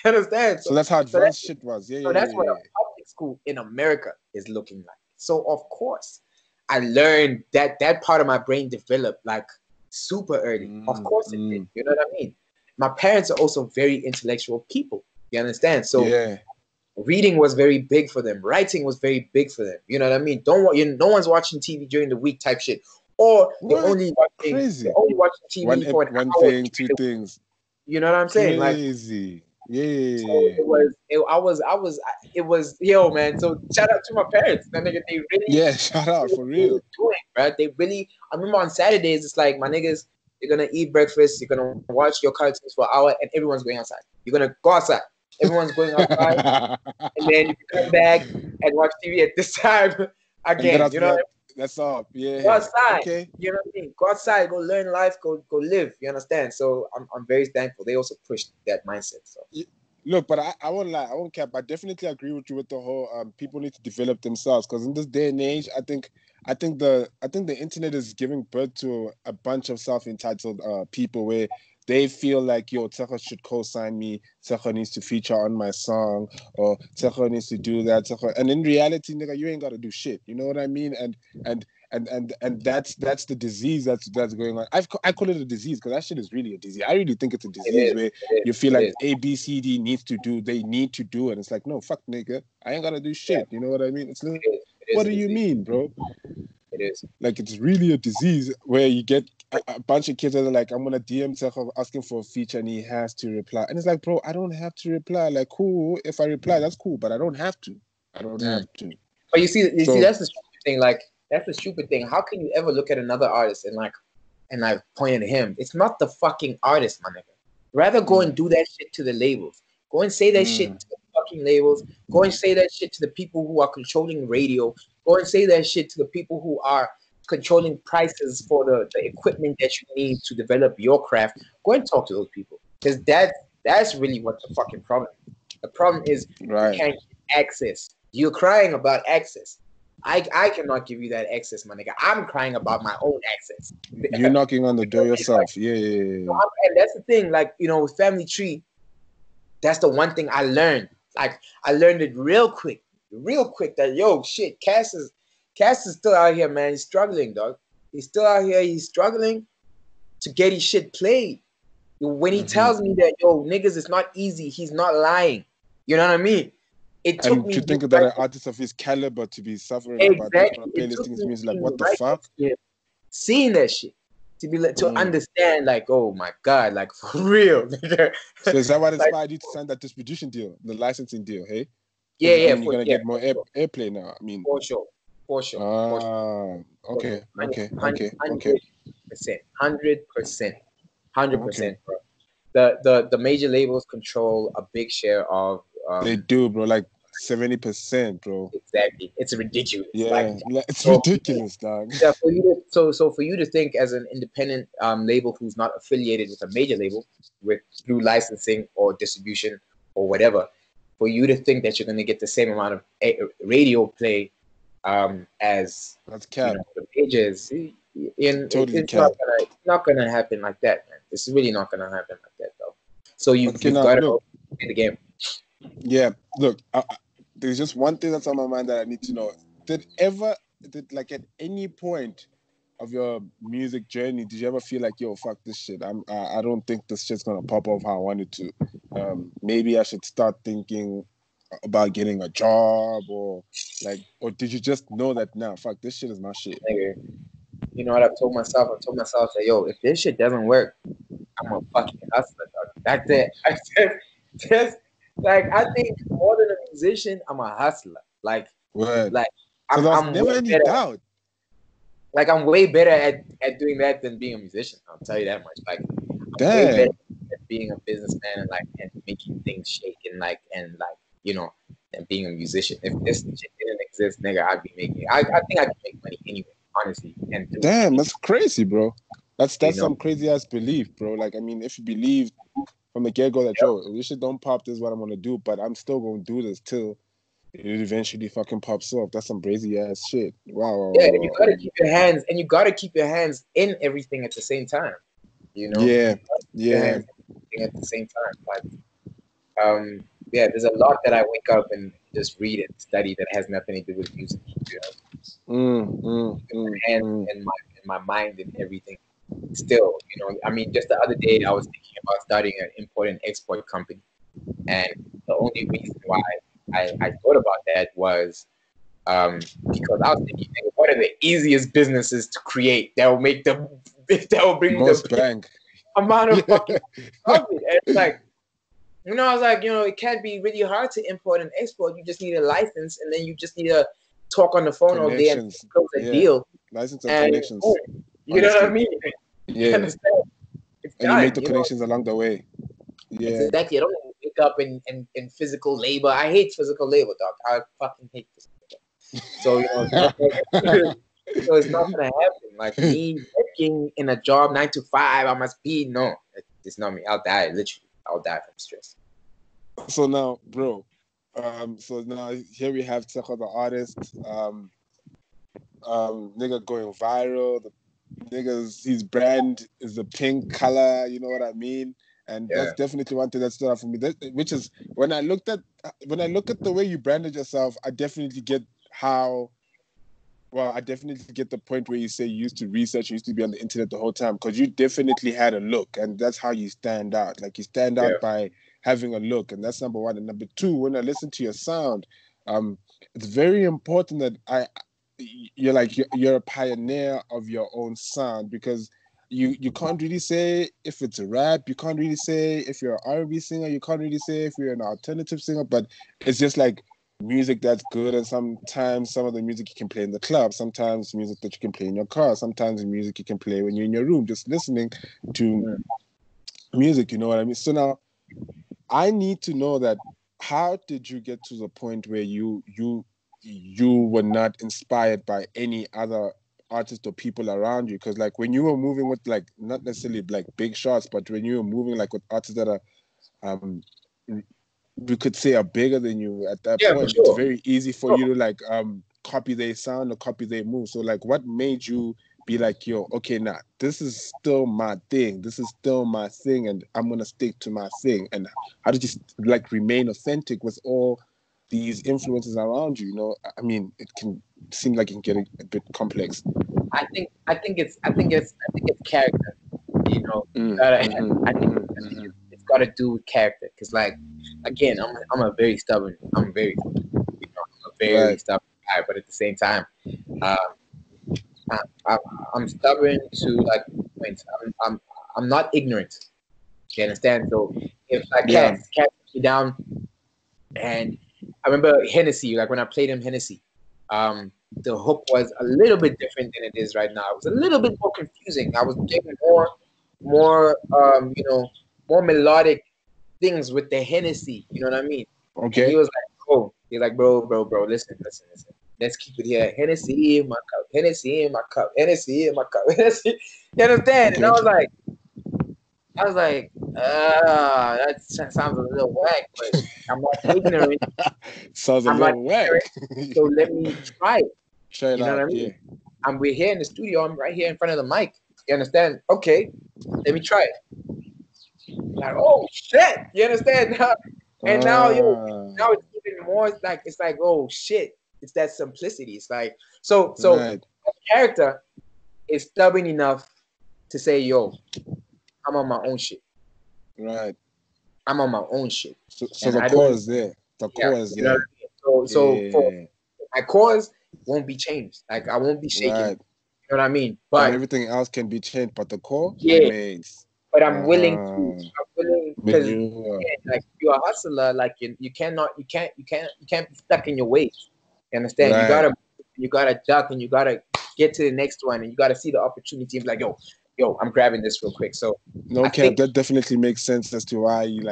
understand? So that's how advanced shit was. Yeah, so that's what a public school in America is looking like. So of course, I learned that part of my brain developed like super early. Of course it did. You know what I mean? My parents are also very intellectual people. You understand? So reading was very big for them. Writing was very big for them. You know what I mean? No one's watching TV during the week type shit. Or they're only watching TV for an one hour, thing, two things. You know what I'm saying? Crazy. Like, it was yo, man. So shout out to my parents. That nigga, they really shout out for real. Right? They really. I remember on Saturdays, it's like my niggas. You're gonna eat breakfast. You're gonna watch your cartoons for an hour, and everyone's going outside. You're gonna go outside. Everyone's going outside, and then you come back and watch TV at this time again. You know. That's all. Yeah. Go outside. Okay. You know what I mean? Go outside. Go learn life. Go live. You understand? So I'm very thankful. They also pushed that mindset. So look, but I won't lie. I won't cap. I definitely agree with you with the whole people need to develop themselves, because in this day and age, I think the internet is giving birth to a bunch of self-entitled people where they feel like, yo, Tshego should co-sign me. Tshego needs to feature on my song, or Tshego needs to do that. And in reality, nigga, you ain't got to do shit. You know what I mean? And that's the disease that's going on. I call it a disease because that shit is really a disease. I really think it's a disease where you feel like A, B, C, D they need to do it. It's like, no, fuck, nigga, I ain't got to do shit. You know what I mean? It's like, what do you mean, bro? It is. Like, it's really a disease where you get a bunch of kids that are like, I'm gonna DM Tshego asking for a feature and he has to reply. And it's like, bro, I don't have to reply. Like, cool, if I reply, that's cool, but I don't have to. Have to. But you see, that's the stupid thing. Like, that's the stupid thing. How can you ever look at another artist and point at him? It's not the fucking artist, my nigga. Rather go and do that shit to the labels. Go and say that shit to the fucking labels. Go and say that shit to the people who are controlling radio. Go and say that shit to the people who are controlling prices for the equipment that you need to develop your craft. Go and talk to those people, because that's really what the fucking problem is. The problem is you can't get access. You're crying about access. I cannot give you that access, my nigga. I'm crying about my own access. You're knocking on the door yourself. Yeah. And that's the thing, like, you know, with Family Tree, that's the one thing I learned. Like, I learned it real quick that, yo, shit, Cass is still out here, man. He's struggling, dog. He's still out here. He's struggling to get his shit played. When he tells me that, yo, niggas, it's not easy, he's not lying. You know what I mean? It took me to think that an artist of his caliber to be suffering about this playlisting means like, what the fuck? Seeing that shit. To understand, like, oh my God, like, for real. So is that what inspired you to sign that distribution deal, the licensing deal, hey? Yeah. You're gonna get more airplay now. I mean, for sure. Okay. 100%, 100%, bro. The major labels control a big share of. They do, bro. Like 70%, bro. Exactly. It's ridiculous. Yeah, it's ridiculous, dog. Yeah, for you to think as an independent label who's not affiliated with a major label through licensing or distribution or whatever, for you to think that you're going to get the same amount of radio play as that's cap. The pages, it's not gonna happen like that, man. It's really not gonna happen like that, though. So you've got to play the game. Yeah, look, there's just one thing that's on my mind that I need to know. Did like at any point of your music journey, did you ever feel like, yo, fuck this shit? I don't think this shit's gonna pop off how I want it to. Maybe I should start thinking about getting a job, or did you just know that fuck, this shit is my shit? You know what I've told myself? I told myself that, yo, if this shit doesn't work, I'm a fucking hustler, dog. That's it. I think more than a musician, I'm a hustler. I'm never any doubt. Like, I'm way better at doing that than being a musician. I'll tell you that much. Like, I'm way better at being a businessman and making things shake and being a musician. If this shit didn't exist, nigga, I'd be making. I think I could make money anyway, honestly. Damn, that's crazy, bro. That's some crazy ass belief, bro. Like, I mean, if you believe from the get go that, yo, this shit don't pop, this is what I'm gonna do, but I'm still gonna do this till it eventually fucking pops off. That's some crazy ass shit. Wow. Yeah, and you gotta keep your hands, in everything at the same time. You know, Yeah, your yeah. hands in everything at the same time. Yeah, there's a lot that I wake up and just read and study that has nothing to do with music. You know, hands and my mind and everything. Still, you know, I mean, just the other day I was thinking about starting an import and export company, and the only reason why I thought about that was because I was thinking, nigga, what are the easiest businesses to create that will make the that will bring me Most the bank. amount of Yeah. fucking profit? And it's like, you know, I was like, you know, it can't be really hard to import and export. You just need a license, and then you just need to talk on the phone all day and Connections. close a Yeah. deal. License and And connections. boom, you know what I mean? You Yeah. understand? It's And you make done. the connections along the way. Yeah. Exactly. I don't wake up in physical labor. I hate physical labor, dog. I fucking hate physical labor. So, you know, so it's not gonna happen. Like me working in a job 9 to 5, I must be it's not me. I'll die, literally. I'll die from stress. So now, bro, so now here we have Tshego the artist, nigga going viral. The niggas, his brand is the pink color. You know what I mean? And that's definitely one thing that stood out for me. Which is when I look at the way you branded yourself, I definitely get how. Well, I definitely get the point where you say you used to research, you used to be on the internet the whole time, because you definitely had a look, and that's how you stand out. Like you stand out by having a look, and that's number one. And number two, when I listen to your sound, it's very important that you're a pioneer of your own sound, because you can't really say if it's a rap, you can't really say if you're an R&B singer, you can't really say if you're an alternative singer, but it's just like music that's good, and sometimes some of the music you can play in the club, sometimes music that you can play in your car, sometimes the music you can play when you're in your room just listening to music, you know what I mean? So now I need to know that how did you get to the point where you were not inspired by any other artists or people around you? Because like when you were moving with like not necessarily like big shots, but when you were moving like with artists that are we could say are bigger than you at that point, For sure. it's very easy for you to like copy their sound or copy their move. So like what made you be like, yo, okay, nah, this is still my thing, and I'm gonna stick to my thing? And how did you like remain authentic with all these influences around you? You know, I mean, it can seem like it can get a bit complex. I think it's character. You know, I think it's got to do with character. Because like, again, I'm a very stubborn. I'm a very stubborn guy. But at the same time, I'm stubborn to like points. I'm not ignorant. You understand? So if like cat me down, and I remember Hennessy. Like when I played him Hennessy, the hook was a little bit different than it is right now. It was a little bit more confusing. I was getting more more melodic things with the Hennessy. You know what I mean? Okay. And he was like, "Oh, he's like, bro, listen. Let's keep it here. Hennessy in my cup. Hennessy in my cup. Hennessy in my cup. Hennessy." You understand? Okay. And I was like, that sounds a little whack, but I'm not ignorant. Sounds a little whack. So let me try it. Try it you know out, what I mean? Yeah. We're here in the studio. I'm right here in front of the mic. You understand? Okay, let me try it. Like, oh shit, you understand? And now it's even more like it's like, oh shit, it's that simplicity. It's like so character is stubborn enough to say, yo, I'm on my own shit. Right. I'm on my own shit. So the core is there. The core is there. So for my cause won't be changed. Like I won't be shaken. Right. You know what I mean? But everything else can be changed, but the core remains. But I'm willing because like you're a hustler. Like you can't be stuck in your ways. You understand? Right. You gotta duck, and you gotta get to the next one, and you gotta see the opportunity and be like, yo, I'm grabbing this real quick. So that definitely makes sense as to why you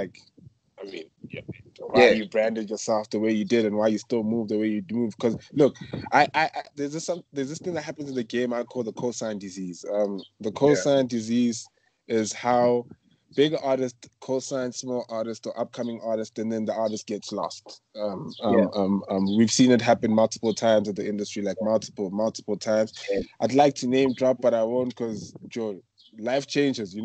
why you branded yourself the way you did, and why you still move the way you move. Because look, I there's this thing that happens in the game I call the cosign disease. The cosign disease is how big artist co-sign small artist or upcoming artist, and then the artist gets lost. We've seen it happen multiple times in the industry, like multiple times. Yeah. I'd like to name drop, but I won't, because Joe, life changes.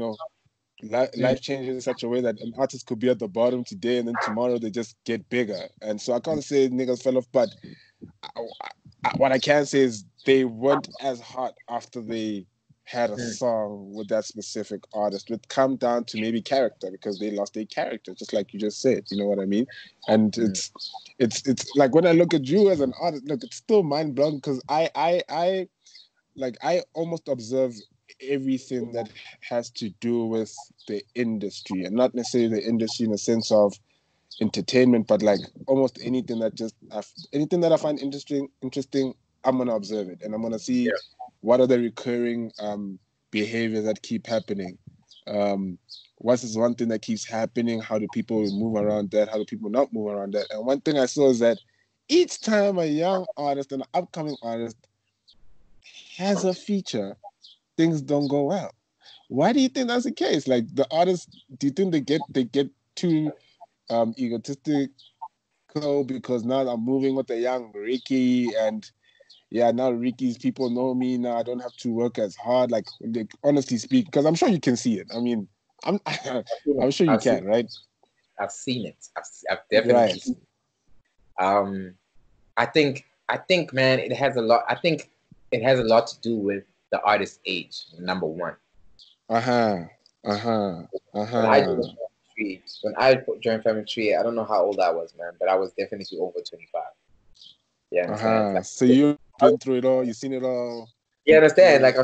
Life changes in such a way that an artist could be at the bottom today, and then tomorrow they just get bigger. And so I can't say niggas fell off, but what I can say is they weren't as hot after they had a song with that specific artist. It come down to maybe character, because they lost their character, just like you just said. You know what I mean? And it's like, when I look at you as an artist, look, it's still mind blowing, because I almost observe everything that has to do with the industry, and not necessarily the industry in the sense of entertainment, but like almost anything that I find interesting, I'm gonna observe it, and I'm gonna see what are the recurring behaviors that keep happening. What's this one thing that keeps happening? How do people move around that? How do people not move around that? And one thing I saw is that each time a young artist and an upcoming artist has a feature, things don't go well. Why do you think that's the case? Like, the artists, do you think they get too egotistical, because now I'm moving with a young Ricky, and now Ricky's people know me now, I don't have to work as hard, like, they honestly speak, because I'm sure you can see it. I mean, I'm sure you can, right? I've seen it. I've definitely seen it. I think, man, it has a lot. I think it has a lot to do with the artist's age, number one. When I joined Family Tree, I don't know how old I was, man, but I was definitely over 25. Yeah, like, so you've been through it all, you've seen it all. You understand? Like,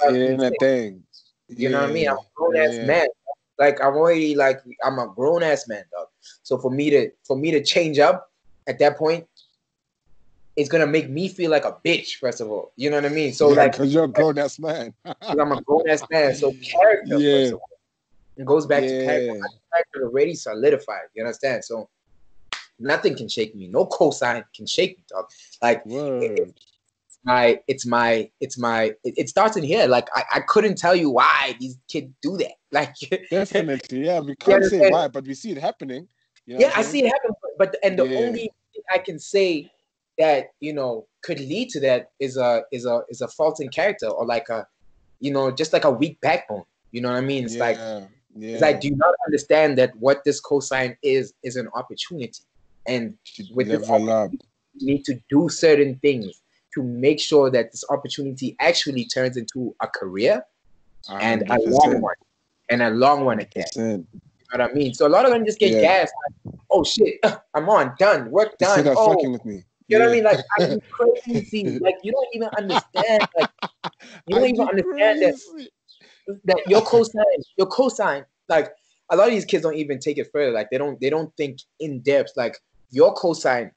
in a thing. You know what I mean? I'm a grown ass man. Like, I'm a grown ass man, dog. So for me to change up at that point, it's gonna make me feel like a bitch, first of all. You know what I mean? So because you're a grown ass man. Because I'm a grown ass man. So character, first of all. It goes back to character. My character already solidified. You understand? So nothing can shake me. No cosign can shake me, dog. Like, it starts in here. Like, I couldn't tell you why these kids do that. Like, definitely, yeah. We can't say why, but we see it happening. You know I see it happen. But the only thing I can say that, could lead to that is a fault in character, or like just like a weak backbone. You know what I mean? It's like, it's like, do you not understand that what this cosign is an opportunity, and with this opportunity, you need to do certain things to make sure that this opportunity actually turns into a career 100%. And a long one again. You know what I mean? So a lot of them just get gassed. Like, oh shit, I'm on, done, work done. Fucking with me. You know what I mean? Like, I'm crazy. Like, you don't even understand. Like, you don't even understand that your cosign. Like, a lot of these kids don't even take it further. Like, they don't think in depth. Like, your cosign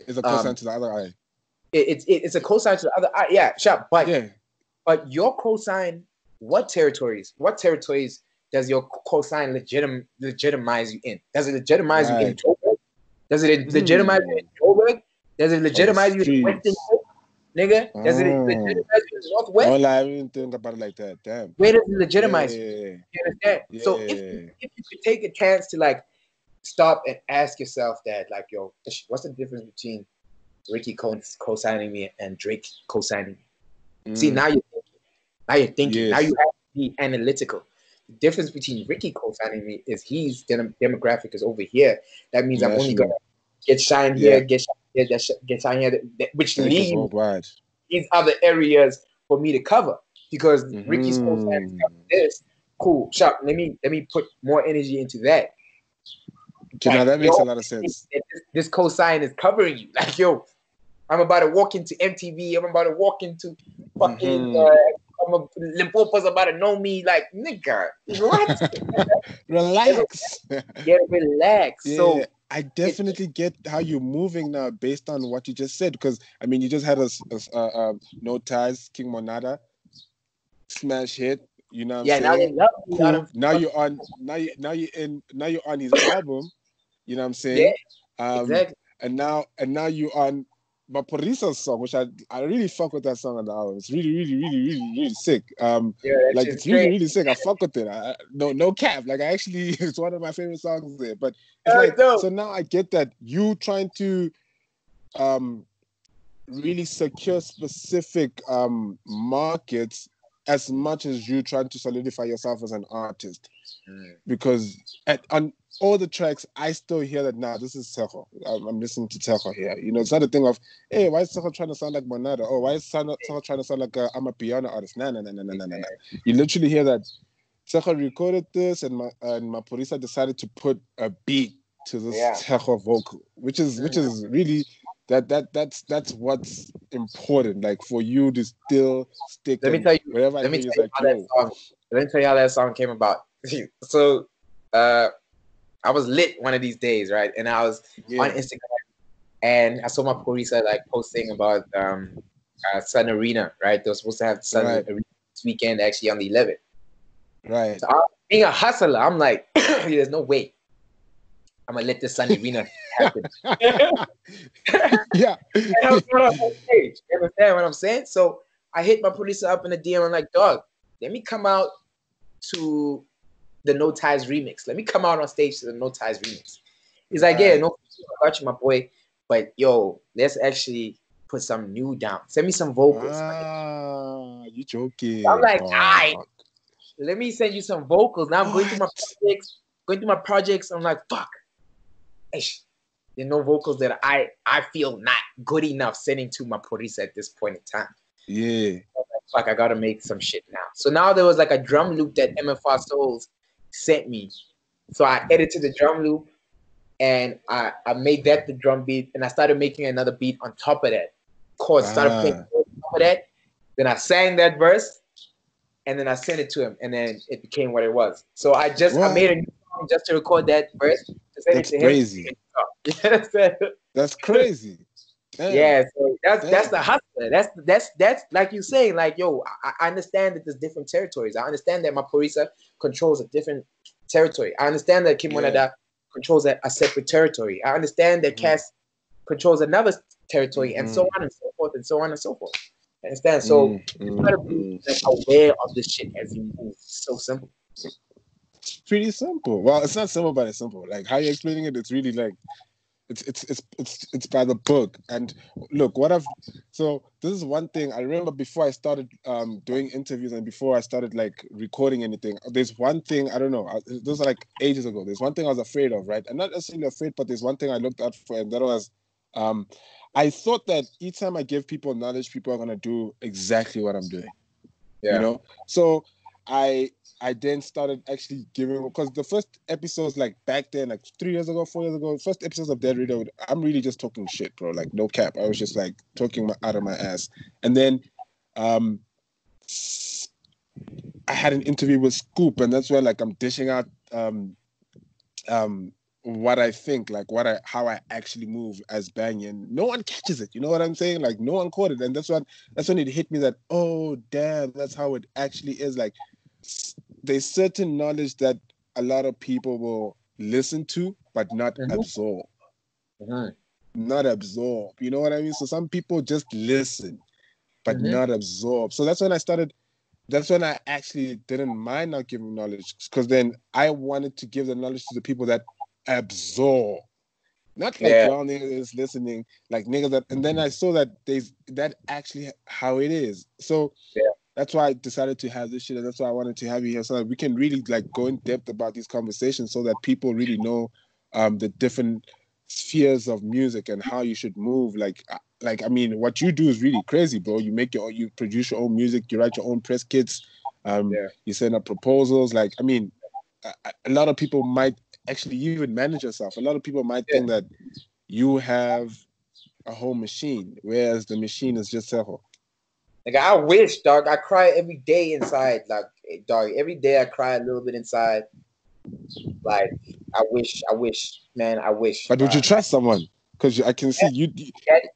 is a cosign to the other eye. It's a cosign to the other eye. Yeah, sure. But your cosign, what territories does your cosign legitimize you in? Does it legitimize you in Joburg? Does it legitimize you in Joburg? Does it legitimize you in Western Cape, nigga? Does it legitimize you in Northwest? Well, I didn't think about it like that. Damn. Where does it legitimize you? You understand? Yeah. So if you could take a chance to, like, stop and ask yourself that, like, yo, what's the difference between Ricky co-signing me and Drake co-signing me? See, now you're thinking. Yes. Now you have to be analytical. The difference between Ricky co-signing me is his demographic is over here. That means I'm only gonna get signed here, get signed here, which leaves these other areas for me to cover, because Ricky's co-signing this. Cool, sharp. Let me put more energy into that. Like, that makes a lot of sense. This cosign is covering you. Like, yo, I'm about to walk into MTV. I'm about to walk into fucking Limpopo's about to know me. Like, nigga, what? Relax. Relax. Yeah, so I definitely get how you're moving now based on what you just said. Because I mean, you just had a No Ties, King Monada, smash hit. You know what I'm saying? Cool. Now you're on his album. You know what I'm saying? Yeah, exactly. And now you're on Maphorisa's song, which I really fuck with that song on the album. It's really, really, really, really, really sick. Yeah, that like shit's it's really, great. really sick. I fuck with it. No cap. Like I actually, it's one of my favorite songs there. But it's Yeah, like, dope. so now I get that you trying to, really secure specific markets as much as you trying to solidify yourself as an artist. Because on all the tracks, I still hear that now. This is Tshego. I'm listening to Tshego here. You know, it's not a thing of, hey, why is Tshego trying to sound like Monada? Oh, why is Tshego trying to sound like I'm a piano artist? No. You literally hear that Tshego recorded this, and Maphorisa decided to put a beat to this Tshego vocal, which is really that's what's important. Like for you to still stick. Let me tell you. Wherever I Let me hear tell you, you it's like, yo. Let me tell you how that song came about. So, I was lit one of these days, right? And I was on Instagram, and I saw Maphorisa like posting about Sun Arena, right? They were supposed to have Sun Arena this weekend, actually on the 11th. Right. So being a hustler, I'm like, there's no way I'm gonna let this Sun Arena happen. Yeah. And I was going on stage. You understand what I'm saying? So I hit Maphorisa up in the DM. I'm like, dog, let me come out to the No Ties remix. Let me come out on stage to the No Ties remix. He's like, yeah, no, I got you, my boy. But yo, let's actually put some new down. Send me some vocals. You joking. I'm like, all right, let me send you some vocals. Now I'm going through my projects. I'm like, fuck. There's no vocals that I feel not good enough sending to Maphorisa at this point in time. Yeah. Fuck, I gotta make some shit now. So now there was like a drum loop that MFR Souls sent me. So I edited the drum loop, and I made that the drum beat, and I started making another beat on top of that. Chords started playing on top of that. Then I sang that verse, and then I sent it to him, and then it became what it was. So I made a new song just to record that verse to send it to him. Crazy. That's crazy. Damn. Yeah, so that's the hustler. That's like you saying, like, yo, I understand that there's different territories. I understand that Maphorisa controls a different territory. I understand that Kim Wanada controls a separate territory. I understand that Cass controls another territory, and so on and so forth, and so on and so forth. I understand? So you gotta be like aware of this shit as you move. It's so simple. It's pretty simple. Well, it's not simple, but it's simple. Like how you're explaining it, it's really like it's by the book. And look, so this is one thing I remember before I started doing interviews and before I started like recording anything. There's one thing, I don't know, this was like ages ago. There's one thing I was afraid of, right? I'm not necessarily afraid, but there's one thing I looked out for, and that was I thought that each time I give people knowledge, people are gonna do exactly what I'm doing. You know? So I then started actually giving, because the first episodes, like back then, like 3 years ago, 4 years ago, first episodes of Dead Radio, I'm really just talking shit, bro. Like no cap. I was just like talking out of my ass. And then I had an interview with Scoop, and that's where like I'm dishing out what I think, like how I actually move as Banyan. No one catches it. You know what I'm saying? Like no one caught it. And that's when it hit me that, oh damn, that's how it actually is. Like there's certain knowledge that a lot of people will listen to, but not absorb. Not absorb. You know what I mean? So some people just listen, but not absorb. So that's when I actually didn't mind not giving knowledge, because then I wanted to give the knowledge to the people that absorb. Not like y'all niggas listening, like niggas that, and then I saw that that actually how it is. So that's why I decided to have this shit, and that's why I wanted to have you here, so that we can really like go in depth about these conversations, so that people really know the different spheres of music and how you should move. Like I mean, what you do is really crazy, bro. You produce your own music, you write your own press kits, you send up proposals. Like, I mean, a lot of people might actually even manage yourself. A lot of people might think that you have a whole machine, whereas the machine is just Tshego. Like, I wish, dog. I cry every day inside. Like, dog, every day I cry a little bit inside. Like, I wish, man, I wish. But would you trust someone? Because I can see you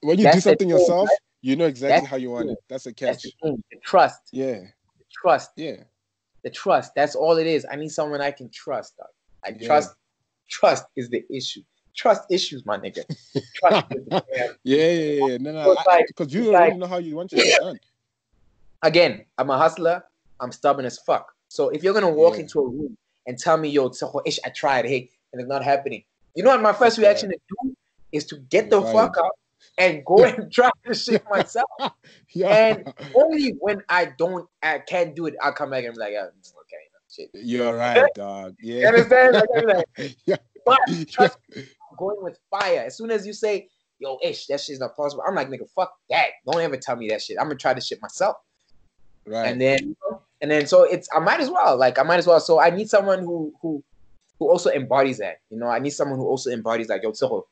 when you do something yourself, right? You know exactly how you want it. That's a catch. The trust. Yeah. The trust. Yeah. The trust. That's all it is. I need someone I can trust, dog. Trust is the issue. trust issues, my nigga. Trust issues. Yeah. No. Because you already know how you want your shit done. Again, I'm a hustler. I'm stubborn as fuck. So if you're gonna walk into a room and tell me, yo, Tshego, I tried, hey, and it's not happening. You know what my first reaction to do is to get the fuck out and go and try this shit myself. And only when I can't do it, I'll come back and be like, okay, shit. You're right, dog. Yeah. You understand? But trust me, I'm going with fire. As soon as you say, yo, that shit's not possible, I'm like, nigga, fuck that. Don't ever tell me that shit. I'm gonna try this shit myself. Right. And then so I might as well. So I need someone who also embodies that. You know, I need someone who also embodies like, yo, Tshego,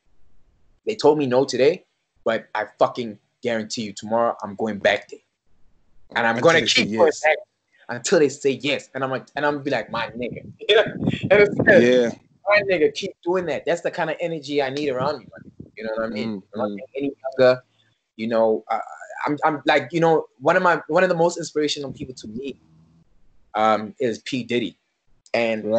they told me no today, but I fucking guarantee you tomorrow I'm going back there. And I'm gonna keep going back until they say yes. And I'm gonna be like, my nigga. Yeah. My nigga, keep doing that. That's the kind of energy I need around me. You know what I mean? I'm not getting any younger. You know, I'm like, you know, one of the most inspirational people to me is P. Diddy. And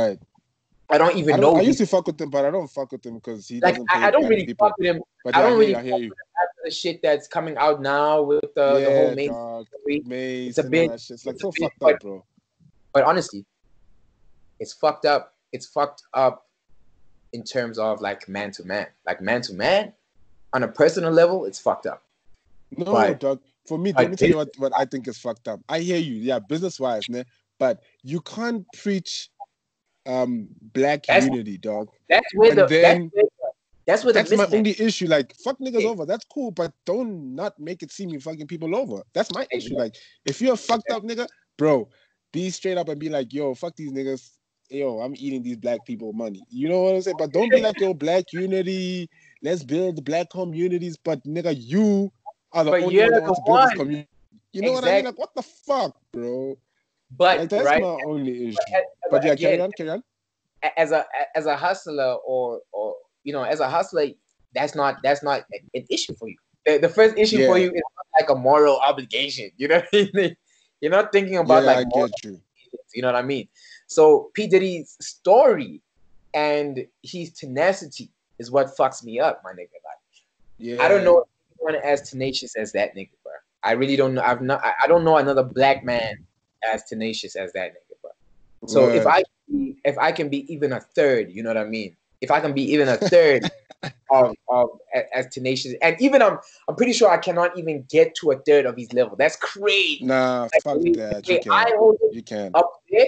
I don't even know. I used to fuck with him, but I don't fuck with him because he doesn't pay I don't really people. Fuck with him. But I don't really fuck with him after the shit that's coming out now with the whole Mace. It's a bit. It's like so fucked up, bro. But honestly, it's fucked up. It's fucked up in terms of like man to man. Like man to man, on a personal level, it's fucked up. No, dog. For me, let me tell you what I think is fucked up. I hear you, yeah, business-wise, but you can't preach black unity, dog. That's my only issue. Like, fuck niggas over. That's cool, but don't not make it seem you fucking people over. That's my issue. Like, if you're a fucked up nigga, bro, be straight up and be like, yo, fuck these niggas. Yo, I'm eating these black people money. You know what I'm saying? But don't be like, yo, black unity. Let's build black communities. But nigga, you are the only one that wants to build this community. You know what I mean? Like, what the fuck, bro? But like, that's my only issue. But yeah, carry on. As a hustler, or you know, as a hustler, that's not an issue for you. The first issue for you is not like a moral obligation. You know what I mean? You're not thinking about like. I get you. You know what I mean? So P. Diddy's story and his tenacity is what fucks me up, my nigga. Like, I don't know anyone as tenacious as that nigga, bro. I really don't know. I don't know another black man as tenacious as that nigga, bro. So if I can be even a third, you know what I mean? If I can be even a third of as tenacious, and even I'm pretty sure I cannot even get to a third of his level. That's crazy. Nah, like, fuck that. You can. Up there,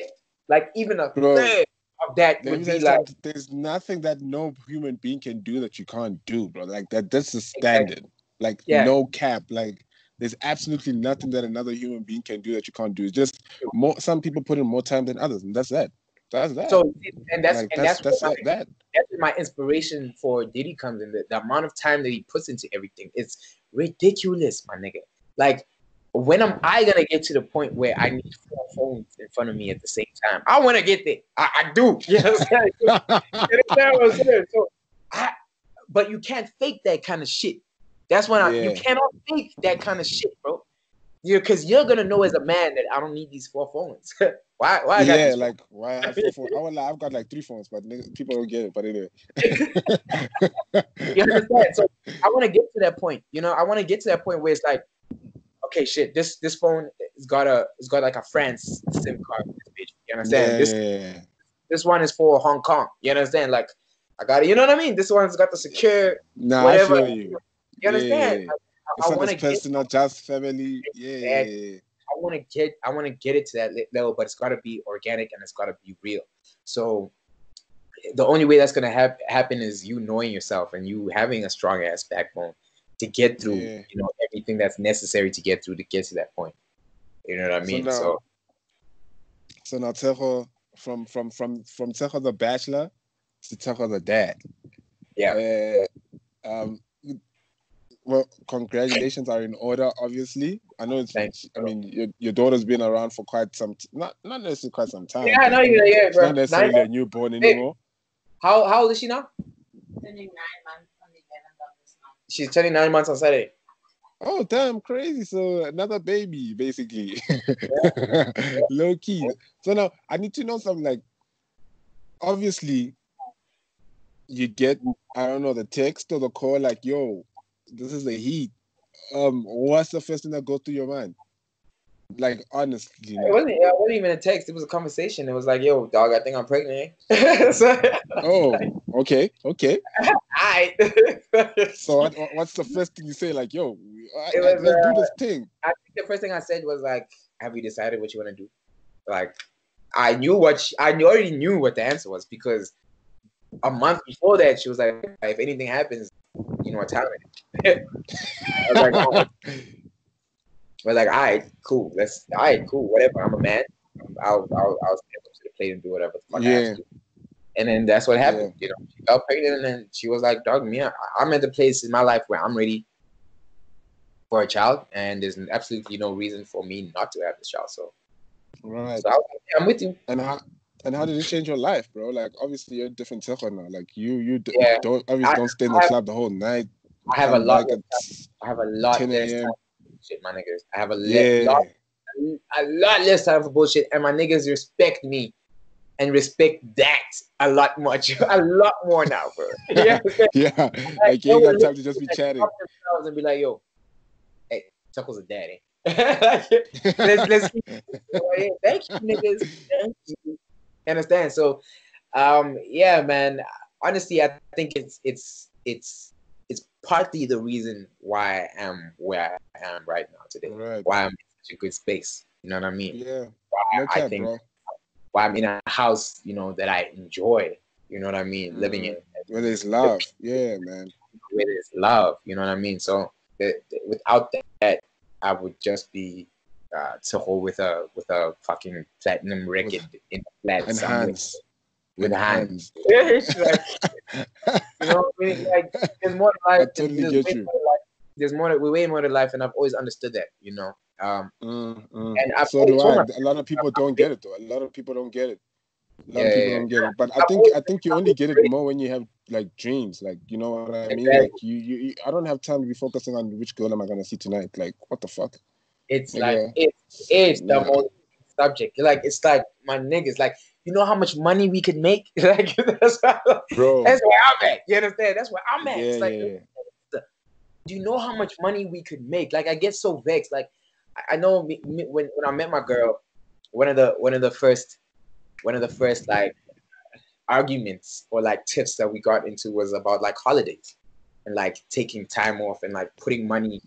like even a third of that would be like. There's nothing that no human being can do that you can't do, bro. Like that's the standard. Like no cap. Like there's absolutely nothing that another human being can do that you can't do. It's just some people put in more time than others, and that's that. That's that. So that's where my inspiration for Diddy comes in. The amount of time that he puts into everything is ridiculous, my nigga. Like, when am I gonna get to the point where I need 4 phones in front of me at the same time? I want to get there. I do. You know what I'm saying? So, but you can't fake that kind of shit. That's when you cannot fake that kind of shit, bro. Because you're gonna know as a man that I don't need these 4 phones. Why? I got like why I have 4 phones? I've got like 3 phones, but people don't get it. But anyway, you understand? So I want to get to that point. You know, I want to get to that point where it's like, okay, shit, this phone has got like a France SIM card. You understand? This one is for Hong Kong. You understand? Like, I got it. You know what I mean? This one's got the secure whatever. I feel you. You understand? I want to get personal, just family. I want to get it to that level, but it's got to be organic and it's got to be real. So the only way that's gonna happen is you knowing yourself and you having a strong ass backbone to get through, you know, everything that's necessary to get through to get to that point. You know what I mean? So now Tshego, from Tshego the bachelor to Tshego the dad. Yeah. Well, congratulations are in order. Obviously, I know it's. I mean, your daughter's been around for quite some, not necessarily quite some time. Yeah, I know you. Yeah, bro. Not necessarily a newborn anymore. How old is she now? Turning 9 months on the 11th of this month. She's turning 9 months on Saturday. Oh damn, crazy! So another baby, basically. Low key. So now I need to know something. Like, obviously, you get, I don't know, the text or the call like, yo, this is the heat. What's the first thing that goes through your mind? Like, honestly, It wasn't even a text. It was a conversation. It was like, yo, dog, I think I'm pregnant. So, okay. alright. So what's the first thing you say? Like, yo, It was, let's do this thing. I think the first thing I said was like, have you decided what you want to do? Like, I already knew what the answer was, because a month before that, she was like, if anything happens, you know what time it is. I was like, oh. We're like, all right, cool, whatever. I'm a man. I'll step up to the plate and do whatever the fuck I have to do. And then that's what happened. You know, she got pregnant, and then she was like, dog, me, I'm at the place in my life where I'm ready for a child, and there's absolutely no reason for me not to have this child. So, right. So I'm with you. And how did it change your life, bro? Like, obviously you're a different Tshego now. Like you don't stay in the club the whole night. I have a lot less time. Shit, my niggas. I have a lot less time for bullshit, and my niggas respect me and respect that a lot more now, bro. Yeah, like you ain't got time to just be chatting and be like, yo, hey, Tuckle's a daddy. let's keep thank you, niggas. Thank you. Understand? So, yeah, man. Honestly, I think it's partly the reason why I am where I am right now today. Right. Why I'm in such a good space. You know what I mean? Yeah. Why I'm in a house, you know, that I enjoy. You know what I mean? Living in. Where there's love. Yeah, man. Where there's love. You know what I mean? So without that, I would just be Tshego with a fucking platinum record in a flat and somewhere. hands. With hands. Like, you know what I mean? Like, there's more to life. I totally get you. There's way more to life, and I've always understood that, you know. And so do I. A lot of people don't get it, though. A lot of people don't get it. Don't get it. But I think you only get it more when you have like dreams. Like, you know what I mean? Like you I don't have time to be focusing on which girl am I gonna see tonight. Like, what the fuck? It's like it's the most subject. Like, it's like, my niggas, like, you know how much money we could make? Like, that's where I'm at. You understand? That's where I'm at. It's like, do you know how much money we could make? Like, I get so vexed. Like, I know when I met my girl, one of the first like arguments or like tips that we got into was about like holidays and like taking time off and like taking money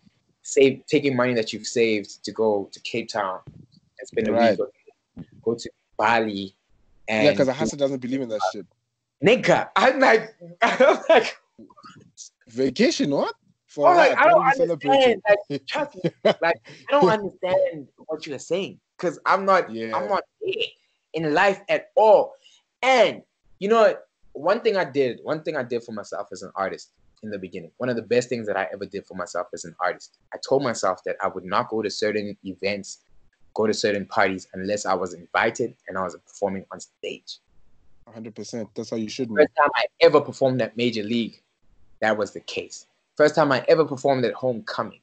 that you've saved to go to Cape Town and spend a week, or go to Bali. And because Ahasa doesn't believe in that shit. Nigga, I'm like vacation, what? I don't understand. Like, trust me, like, I don't understand what you're saying, because I'm not there in life at all. And you know what? One thing I did for myself as an artist in the beginning, one of the best things that I ever did for myself as an artist, I told myself that I would not go to certain events, go to certain parties unless I was invited and I was performing on stage. 100%. That's how you should know. First time I ever performed at Major League, that was the case. First time I ever performed at Homecoming,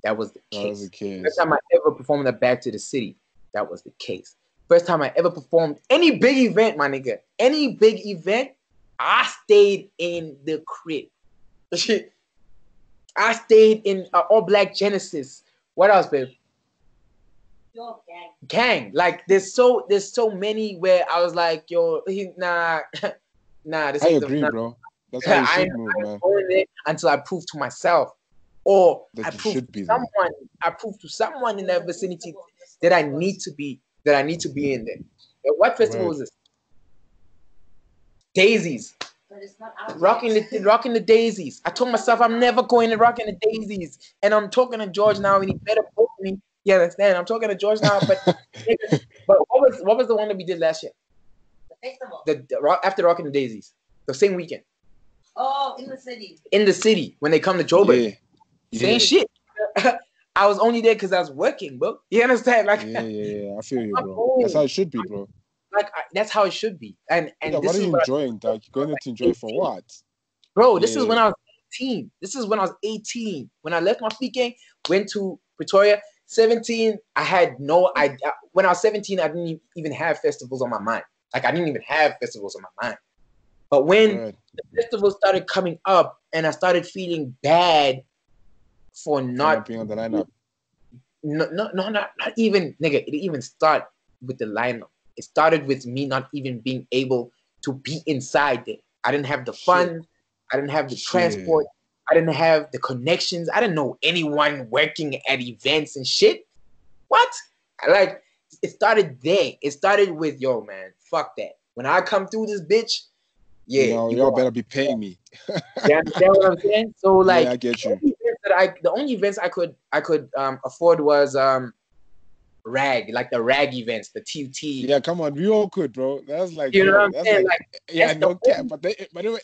that was the case. First time I ever performed at Back to the City, that was the case. First time I ever performed any big event, my nigga, any big event, I stayed in the crib. I stayed in All Black Genesis. What else, babe? Gang. Like, there's so many where I was like, yo, this I agree, bro. That's how you should move, man. Going there until I prove to myself, or that I prove to someone in that vicinity that I need to be in there. What festival was this? Daisies. Rocking the Daisies. I told myself I'm never going to Rocking the Daisies, and I'm talking to George now, and he better book me. You understand? I'm talking to George now, but what was the one that we did last year? The festival. After Rocking the Daisies, the same weekend. Oh, in the city. In the city, when they come to Joburg. Same shit. I was only there because I was working, bro. You understand? Like, I feel you, bro. That's how it should be, bro. Like, that's how it should be. And what are you enjoying, dog? You're going to enjoy for what? Bro, this is when I was 18. This is when I was 18. When I left Mafikeng, went to Pretoria. 17, I had no idea. When I was 17, I didn't even have festivals on my mind. Like, I didn't even have festivals on my mind. But when Right. the festival started coming up and I started feeling bad for For not not being on the lineup. not even, nigga, it didn't even start with the lineup. It started with me not even being able to be inside there. I didn't have the funds. I didn't have the transport. I didn't have the connections. I didn't know anyone working at events and shit. What? Like, it started there. It started with, yo, man, fuck that. When I come through this bitch, yeah, You know, you y'all go. better be paying me. You understand what I'm saying? So, like, Yeah, I get you. the only events I could afford was rag, like the rag events, the TUT. Yeah, come on, we all could, bro. That's like, You know what yo, I'm that's saying? like, Like, yeah, that's the no cap. only, But anyway,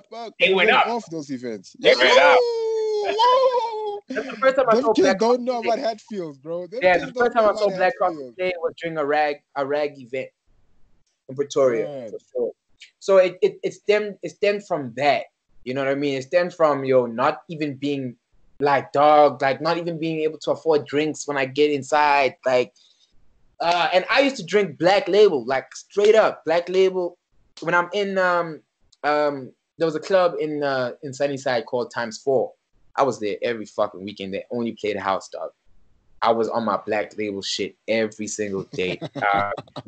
fuck, they they went went up. off those events. They went up. Woo! That's the first time I Them saw kids Black don't know Coffee about Day. Hatfields, bro. Them Yeah, kids the first don't time know I saw about Black Coffee Hatfields. Day was during a rag event in Pretoria, Right. for sure. So it stemmed from that. You know what I mean? It stemmed from, yo, not even being like, dog, like not even being able to afford drinks when I get inside. Like, and I used to drink Black Label, like straight up Black Label. When I'm in there was a club in Sunnyside called Times 4. I was there every fucking weekend. They only played house, dog. I was on my Black Label shit every single day.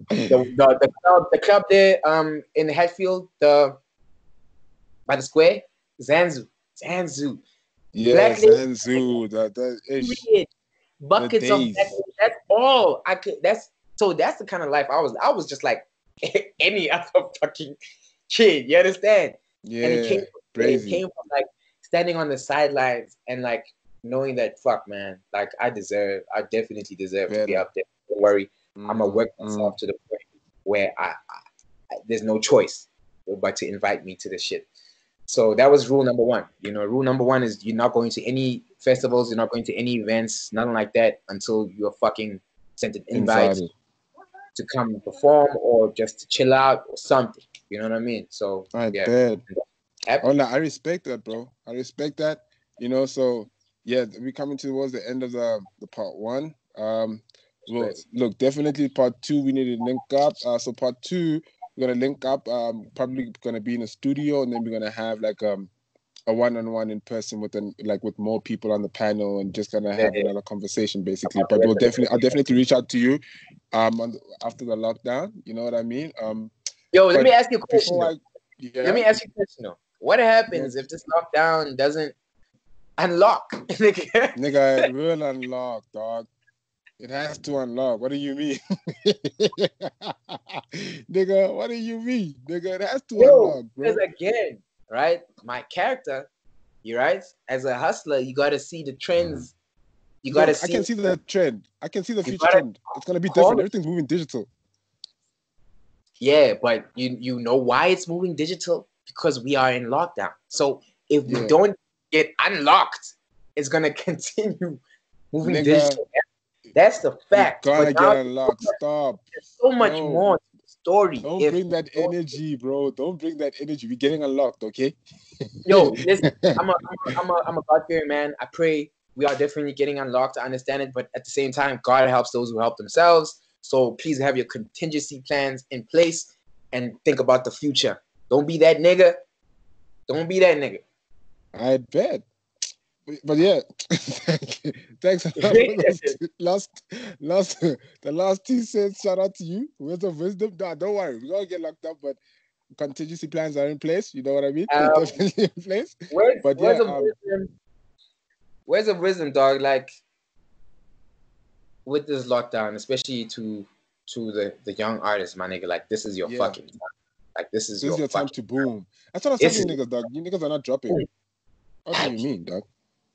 The club there in Hatfield, by the square, Zanzu. Yeah, Black Label, Zanzu, that ish, period. the Buckets of Black days. Label. That's all I could. That's the kind of life I was. I was just like any other fucking kid. You understand? And it Yeah, crazy. came from like standing on the sidelines and like knowing that, fuck, man, like I definitely deserve to be Better. up there. Don't worry, I'm gonna work myself to the point where there's no choice but to invite me to the shit. So that was rule number one. You know, rule number one is you're not going to any festivals, you're not going to any events, nothing like that until you're fucking sent an invite Invited. to come perform or just to chill out or something. You know what I mean? So I yeah. bet. Happy. Oh, no, I respect that, bro. I respect that. You know, so yeah, we coming towards the end of the part one. Well, look, definitely part two, we need to link up. So part two, we're gonna link up. Probably gonna be in a studio, and then we're gonna have like a one-on-one in person with more people on the panel, and just gonna have another conversation, basically. But I'll definitely reach out to you, after the lockdown. You know what I mean? Yo, let me ask you a question. Let me ask you a question though. What happens if this lockdown doesn't unlock? Nigga, it will unlock, dog. It has to unlock. What do you mean? Nigga, what do you mean? Nigga, it has to unlock, bro. Because again, right? My character, you right? As a hustler, you gotta see the trends. You gotta see. I can see the trend. I can see the future trend. It's gonna be different. Everything's moving digital. Yeah, but you know why it's moving digital? Because we are in lockdown. So if we don't get unlocked, it's gonna continue moving digital. That's the fact. You gotta get unlocked. Stop. There's so much more to the story. Don't bring that energy, bro. Don't bring that energy. We're getting unlocked, okay? Yo, listen, I'm a God-fearing man. I pray we are definitely getting unlocked. I understand it, but at the same time, God helps those who help themselves. So please have your contingency plans in place and think about the future. Don't be that nigga. Don't be that nigga. I bet. But yeah, thanks a lot for those the last 2 cents. Shout out to you. Words of wisdom. Nah, don't worry. We're gonna get locked up, but contingency plans are in place. You know what I mean? They're definitely in place. Words of wisdom, dog. Like with this lockdown, especially to the young artists, my nigga. Like this is your fucking time. Like this is your time to boom. That's what I'm telling you, niggas, dog. You niggas are not dropping. What do you mean, dog?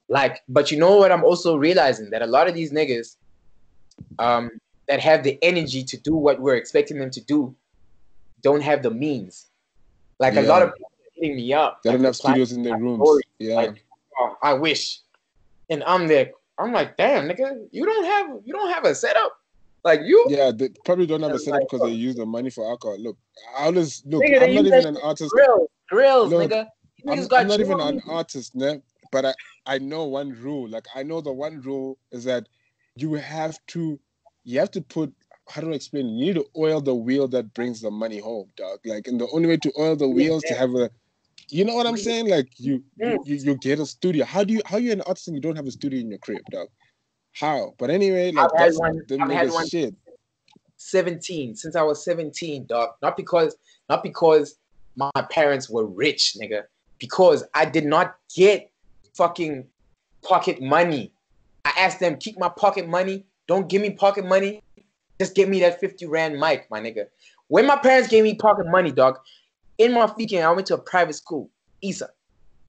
Like, but you know what? I'm also realizing that a lot of these niggas, that have the energy to do what we're expecting them to do, don't have the means. Like a lot of people are hitting me up. They don't have studios in their rooms. Like, oh, I wish. And I'm there. I'm like, damn, nigga, you don't have a setup. Like you. Yeah, they probably don't have a setup because they use the money for alcohol. Look, I'm nigga, not even an artist. Grills, nigga. I'm not even an artist, man. But I know one rule. Like I know the one rule is that you have to put how do I explain it? You need to oil the wheel that brings the money home, dog. Like, and the only way to oil the wheels to have a, you know what I'm saying? Like, you get a studio. How you an artist and you don't have a studio in your crib, dog? How? But anyway, like, I've had that's one. the I've had nigga one. shit. 17 since I was 17, dog. Not because my parents were rich, nigga. Because I did not get fucking pocket money. I asked them, keep my pocket money. Don't give me pocket money. Just give me that 50 rand mic, my nigga. When my parents gave me pocket money, dog, in Mafikeng, I went to a private school, Isa.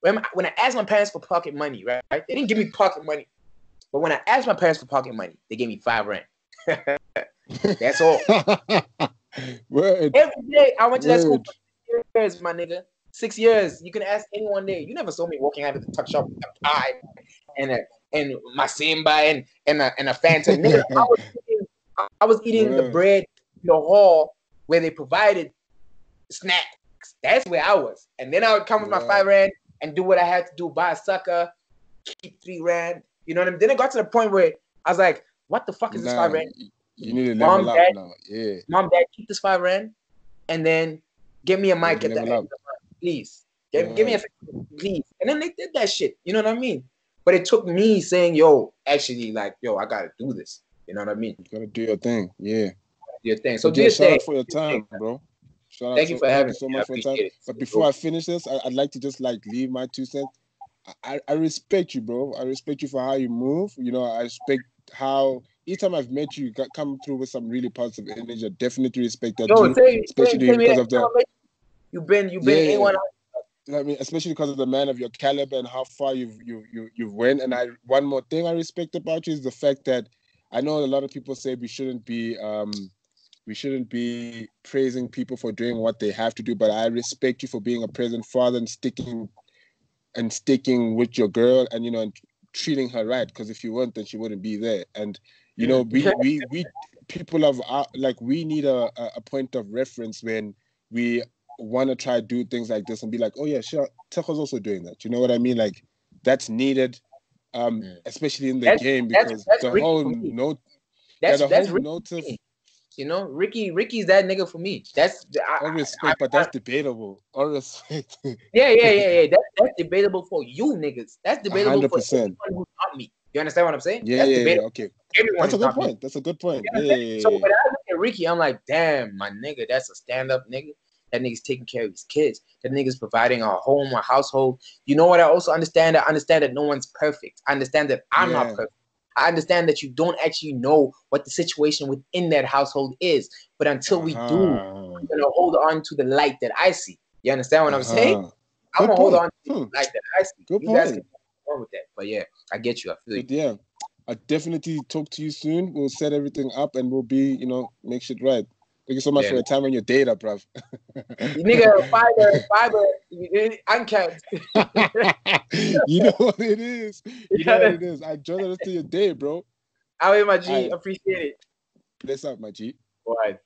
When I asked my parents for pocket money, right? They didn't give me pocket money. But when I asked my parents for pocket money, they gave me 5 rand. That's all. Word. Every day I went to that school Word. for 6 years, my nigga. 6 years. You can ask anyone there. You never saw me walking out of the tuck shop with a pie and my Simba and a Panther. Nigga, I was eating the Word. bread in the hall where they provided snacks. That's where I was. And then I would come with my Word. 5 rand and do what I had to do, buy a sucker, keep 3 rand. You know what I mean? Then it got to the point where I was like, what the fuck is this 5 rand? You need to level up now. Yeah. Mom, Dad, keep this 5 rand and then give me a mic at the level end up. of the month, please. Give me a please. And then they did that shit. You know what I mean? But it took me saying, yo, actually, like, yo, I gotta do this. You know what I mean? You gotta do your thing. Yeah. Your thing. So But do yeah, your shout thing. out for your time, bro. Shout out. Thank you for having me. so I much for your time. appreciate it. But before I finish this, I'd like to just like leave my 2 cents. I respect you, bro. I respect you for how you move. You know, I respect how each time I've met you, you come through with some really positive energy. I definitely respect that Yo, too. Especially because of the you've been A1. I mean, especially because of the man of your caliber and how far you've went. And one more thing I respect about you is the fact that I know a lot of people say we shouldn't be praising people for doing what they have to do, but I respect you for being a present father and sticking with your girl and, you know, and treating her right, because if you weren't, then she wouldn't be there. And, you know, we people of like, we need a point of reference when we want to try to do things like this and be like, oh yeah, sure, Tshego's also doing that. You know what I mean? Like, that's needed, especially in the game, because that's the Ricky whole for me. note, That's whole Ricky notice. You know, Ricky's that nigga for me. That's All respect, but that's debatable. All respect. Yeah. That's debatable for you niggas. That's debatable for 100%. everyone who's not me. You understand what I'm saying? Yeah, That's yeah, debatable. okay. Everyone That's a is good not me. point. That's a good point. You know what I'm saying? So when I look at Ricky, I'm like, damn, my nigga, that's a stand-up nigga. That nigga's taking care of his kids. That nigga's providing a home, a household. You know what I also understand? I understand that no one's perfect. I understand that I'm not perfect. I understand that you don't actually know what the situation within that household is. But until we do, I'm going to hold on to the light that I see. You understand what I'm saying? I'm going to hold on to the light that I see. Good you point. guys can go on with that. But yeah, I get you. I feel you. Yeah, I'll definitely talk to you soon. We'll set everything up and we'll be, you know, make shit right. Thank you so much for your time on your data, bruv. You nigga, fiber, uncapped. You know what it is. You know what it is. I enjoy the rest of your day, bro. I'll my G. Appreciate it. Bless up, my G. All right.